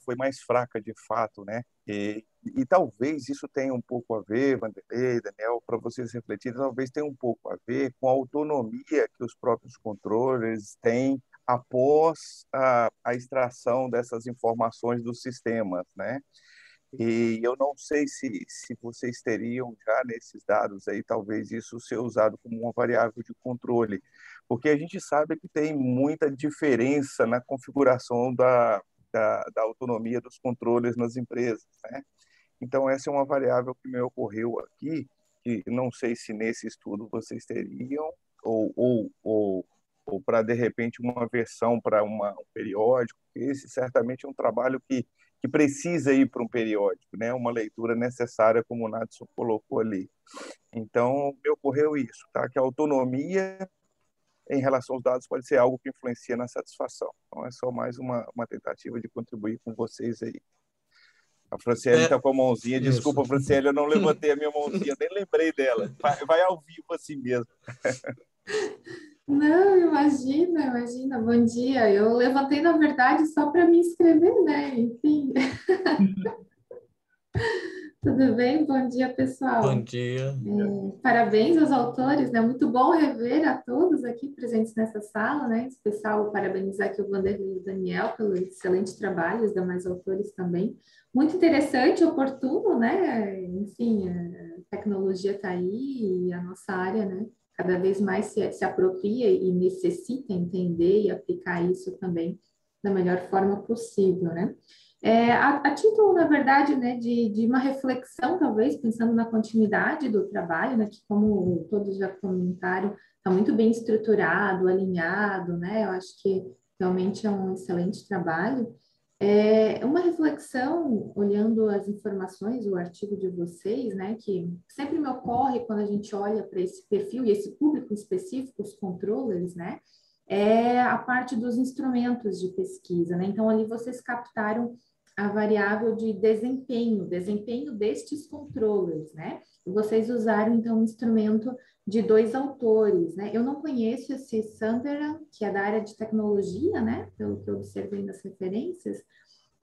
foi mais fraca de fato, né? E talvez isso tenha um pouco a ver, Vanderlei, Daniel, para vocês refletirem, talvez tenha um pouco a ver com a autonomia que os próprios controllers têm após a extração dessas informações dos sistemas, né? E eu não sei se vocês teriam já nesses dados aí, talvez isso ser usado como uma variável de controle, porque a gente sabe que tem muita diferença na configuração da autonomia dos controles nas empresas, né? Então, essa é uma variável que me ocorreu aqui, que não sei se nesse estudo vocês teriam, ou para, de repente, uma versão para um periódico. Esse certamente é um trabalho que precisa ir para um periódico, né? Uma leitura necessária, como o Nadson colocou ali. Então, me ocorreu isso, tá? Que a autonomia em relação aos dados pode ser algo que influencia na satisfação. Então, é só mais uma tentativa de contribuir com vocês aí. A Franciele está com a mãozinha. Desculpa, Franciele, eu não levantei a minha mãozinha, nem lembrei dela. Vai ao vivo assim mesmo. Não, imagina. Bom dia. Eu levantei, na verdade, só para me inscrever, né? Enfim. Tudo bem? Bom dia, pessoal. Bom dia. Parabéns aos autores, né? Muito bom rever a todos aqui presentes nessa sala, né? Em especial, parabenizar aqui o Vanderlei e o Daniel pelo excelente trabalho, os demais autores também. Muito interessante, oportuno, né? Enfim, a tecnologia está aí e a nossa área, né? Cada vez mais se apropria e necessita entender e aplicar isso também da melhor forma possível, né? A título, na verdade, né, de uma reflexão, talvez, pensando na continuidade do trabalho, né, que, como todos já comentaram, está muito bem estruturado, alinhado, né? Eu acho que realmente é um excelente trabalho. Uma reflexão, olhando as informações, o artigo de vocês, né, que sempre me ocorre quando a gente olha para esse perfil e esse público específico, os controllers, né, é a parte dos instrumentos de pesquisa, né? Então, ali vocês captaram a variável de desempenho destes controllers, né? E vocês usaram, então, um instrumento de 2 autores, né? Eu não conheço esse Sunderland, que é da área de tecnologia, né? Pelo que eu observei nas referências,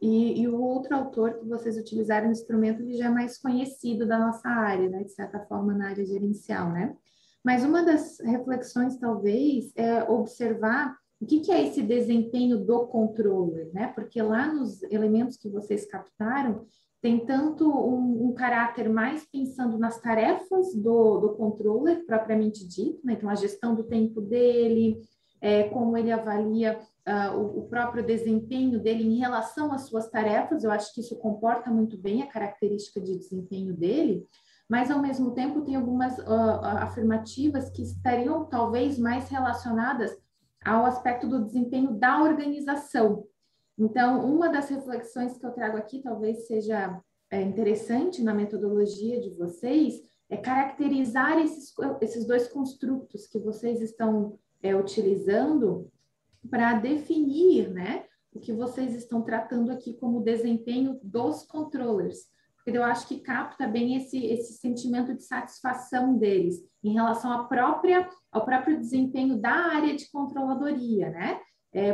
e o outro autor que vocês utilizaram no instrumento, ele já é mais conhecido da nossa área, né? De certa forma, na área gerencial, né? Mas uma das reflexões, talvez, é observar o que é esse desempenho do controller, né? Porque lá nos elementos que vocês captaram, tem tanto um caráter mais pensando nas tarefas do controller, propriamente dito, né? Então, a gestão do tempo dele, como ele avalia o próprio desempenho dele em relação às suas tarefas. Eu acho que isso comporta muito bem a característica de desempenho dele, mas, ao mesmo tempo, tem algumas afirmativas que estariam, talvez, mais relacionadas ao aspecto do desempenho da organização. Então, uma das reflexões que eu trago aqui, talvez seja interessante na metodologia de vocês, é caracterizar esses 2 construtos que vocês estão utilizando para definir, né, o que vocês estão tratando aqui como desempenho dos controllers, porque eu acho que capta bem esse sentimento de satisfação deles em relação ao próprio desempenho da área de controladoria, né?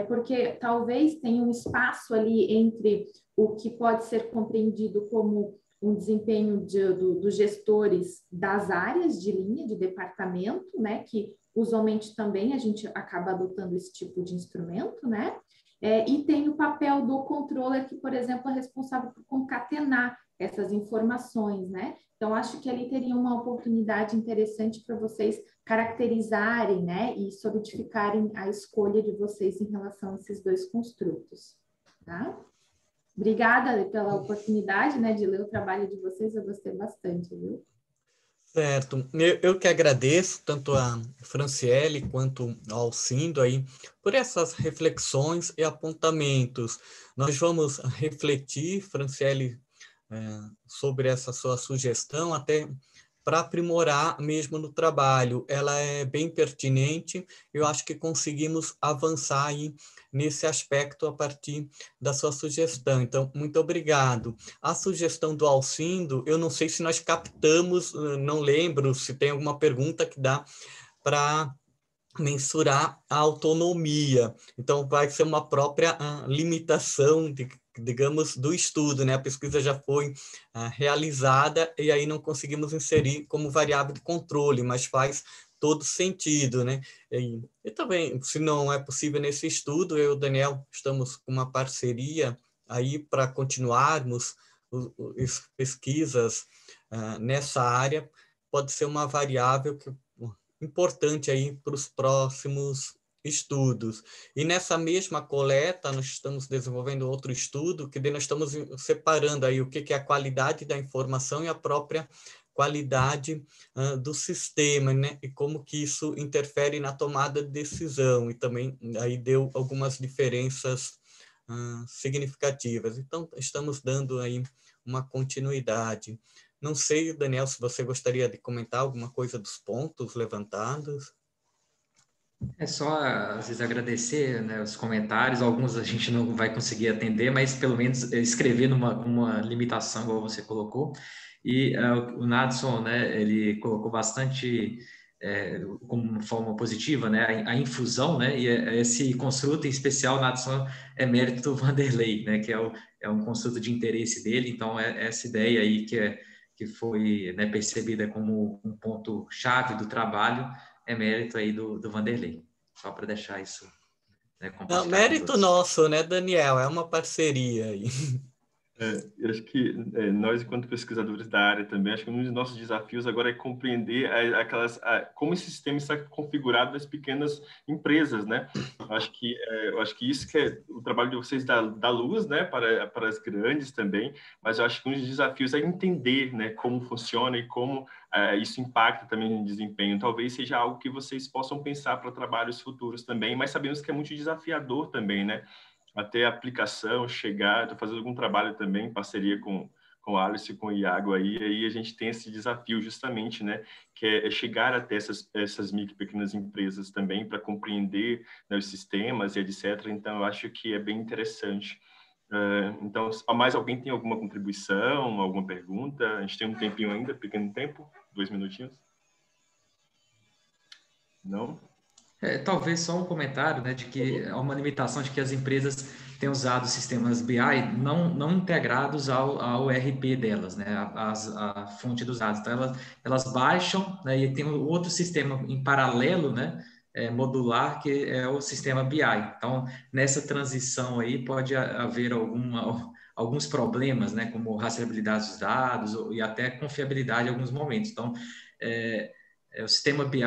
Porque talvez tenha um espaço ali entre o que pode ser compreendido como um desempenho dos gestores das áreas de linha, de departamento, né? Que usualmente também a gente acaba adotando esse tipo de instrumento, né? E tem o papel do controller, que, por exemplo, é responsável por concatenar essas informações, né? Então, acho que ali teria uma oportunidade interessante para vocês caracterizarem, né? E solidificarem a escolha de vocês em relação a esses dois construtos, tá? Obrigada pela oportunidade, né, de ler o trabalho de vocês, eu gostei bastante, viu? Certo. Eu que agradeço tanto a Franciele quanto ao Alcindo aí por essas reflexões e apontamentos. Nós vamos refletir, Franciele, sobre essa sua sugestão, até para aprimorar mesmo no trabalho. Ela é bem pertinente, eu acho que conseguimos avançar aí nesse aspecto a partir da sua sugestão. Então, muito obrigado. A sugestão do Alcindo, eu não sei se nós captamos, não lembro se tem alguma pergunta que dá para mensurar a autonomia. Então, vai ser uma própria limitação, digamos, do estudo, né? A pesquisa já foi realizada e aí não conseguimos inserir como variável de controle, mas faz todo sentido, né? E também, se não é possível nesse estudo, eu e o Daniel estamos com uma parceria aí para continuarmos as pesquisas nessa área, pode ser uma variável que importante aí para os próximos estudos. E nessa mesma coleta, nós estamos desenvolvendo outro estudo, que nós estamos separando aí o que é a qualidade da informação e a própria qualidade do sistema, né? E como que isso interfere na tomada de decisão, e também aí deu algumas diferenças significativas. Então, estamos dando aí uma continuidade. Não sei, Daniel, se você gostaria de comentar alguma coisa dos pontos levantados. É só, às vezes, agradecer, né, os comentários. Alguns a gente não vai conseguir atender, mas pelo menos escrever numa limitação, igual você colocou. E o Nadson, né, ele colocou bastante como uma forma positiva, né, a infusão, né, e esse construto em especial, Nadson, é mérito do Vanderlei, né, que é um construto de interesse dele. Então, essa ideia aí que foi, né, percebida como um ponto-chave do trabalho, é mérito aí do Vanderlei. Só para deixar isso, né, Não, compartilhar com mérito todos. nosso, né, Daniel? É uma parceria aí. Eu acho que nós, enquanto pesquisadores da área também, acho que um dos nossos desafios agora é compreender como esse sistema está configurado nas pequenas empresas, né? Eu acho que isso que é o trabalho de vocês dá luz, né, para as grandes também, mas eu acho que um dos desafios é entender, né, como funciona e como isso impacta também no desempenho. Talvez seja algo que vocês possam pensar para trabalhos futuros também, mas sabemos que é muito desafiador também, né? Até a aplicação chegar, estou fazendo algum trabalho também em parceria com o Alice e com o Iago aí a gente tem esse desafio justamente, né, que é chegar até essas micro e pequenas empresas também para compreender, né, os sistemas e etc. Então, eu acho que é bem interessante. Então, mais alguém tem alguma contribuição, alguma pergunta? A gente tem um tempinho ainda, pequeno tempo, 2 minutinhos. Não? Talvez só um comentário, né, de que há uma limitação de que as empresas têm usado sistemas BI não integrados ao ERP delas, né, a fonte dos dados. Então, elas baixam, né, e tem um outro sistema em paralelo, né, modular, que é o sistema BI. Então, nessa transição aí pode haver alguns problemas, né, como rastreabilidade dos dados e até confiabilidade em alguns momentos. Então, o sistema BI,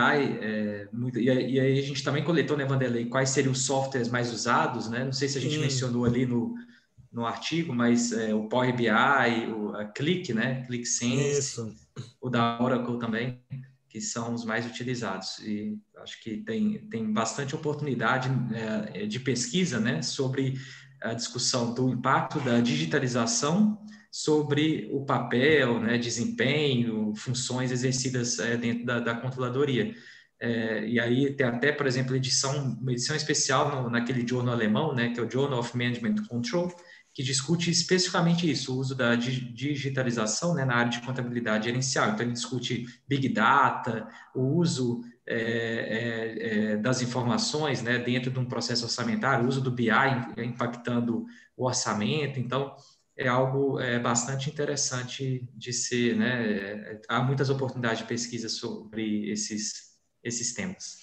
e aí a gente também coletou, né, Vanderlei, quais seriam os softwares mais usados, né? Não sei se a gente mencionou ali no artigo, mas o Power BI, a Qlik, né? ClickSense, Isso. o da Oracle também, que são os mais utilizados. E acho que tem bastante oportunidade de pesquisa, né, sobre a discussão do impacto da digitalização sobre o papel, né, desempenho, funções exercidas dentro da controladoria. E aí tem até, por exemplo, uma edição especial naquele jornal alemão, né, que é o Journal of Management Control, que discute especificamente isso, o uso da digitalização, né, na área de contabilidade gerencial. Então, ele discute Big Data, o uso das informações, né, dentro de um processo orçamentário, o uso do BI impactando o orçamento. Então, é algo bastante interessante de ser, né? Há muitas oportunidades de pesquisa sobre esses temas.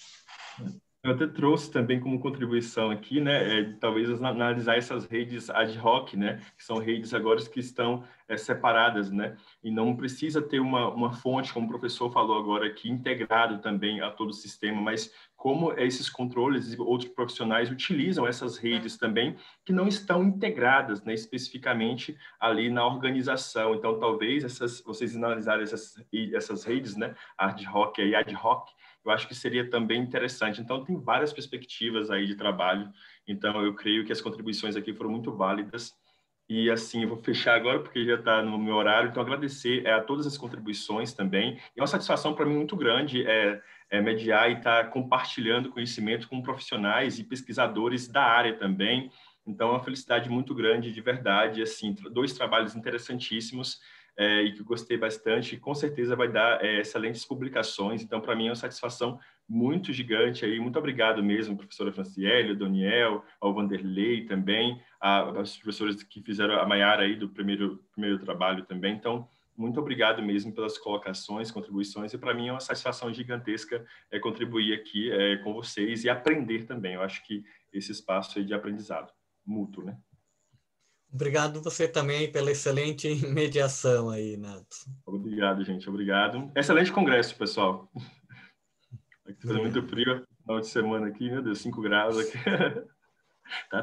Eu até trouxe também como contribuição aqui, né, talvez analisar essas redes ad hoc, né, que são redes agora que estão separadas, né, e não precisa ter uma fonte, como o professor falou agora aqui, integrado também a todo o sistema, mas como esses controles e outros profissionais utilizam essas redes também, que não estão integradas, né, especificamente ali na organização. Então, talvez vocês analisarem essas redes, né, ad hoc e ad hoc, eu acho que seria também interessante. Então, tem várias perspectivas aí de trabalho. Então, eu creio que as contribuições aqui foram muito válidas. E, assim, eu vou fechar agora, porque já está no meu horário. Então, agradecer a todas as contribuições também. E é uma satisfação para mim muito grande mediar e estar compartilhando conhecimento com profissionais e pesquisadores da área também. Então, é uma felicidade muito grande, de verdade. Assim, 2 trabalhos interessantíssimos. E que eu gostei bastante, e com certeza vai dar excelentes publicações. Então, para mim, é uma satisfação muito gigante aí. Muito obrigado mesmo, professora Franciele, ao Daniel, ao Vanderlei também, aos professores que fizeram a Maiara aí do primeiro trabalho também. Então, muito obrigado mesmo pelas colocações, contribuições, e para mim é uma satisfação gigantesca contribuir aqui com vocês e aprender também. Eu acho que esse espaço aí de aprendizado mútuo, né? Obrigado você também pela excelente mediação aí, Nato. Obrigado, gente. Obrigado. Excelente congresso, pessoal. Aqui tá fazendo muito frio. Final de semana aqui, meu Deus, 5 graus aqui. Tá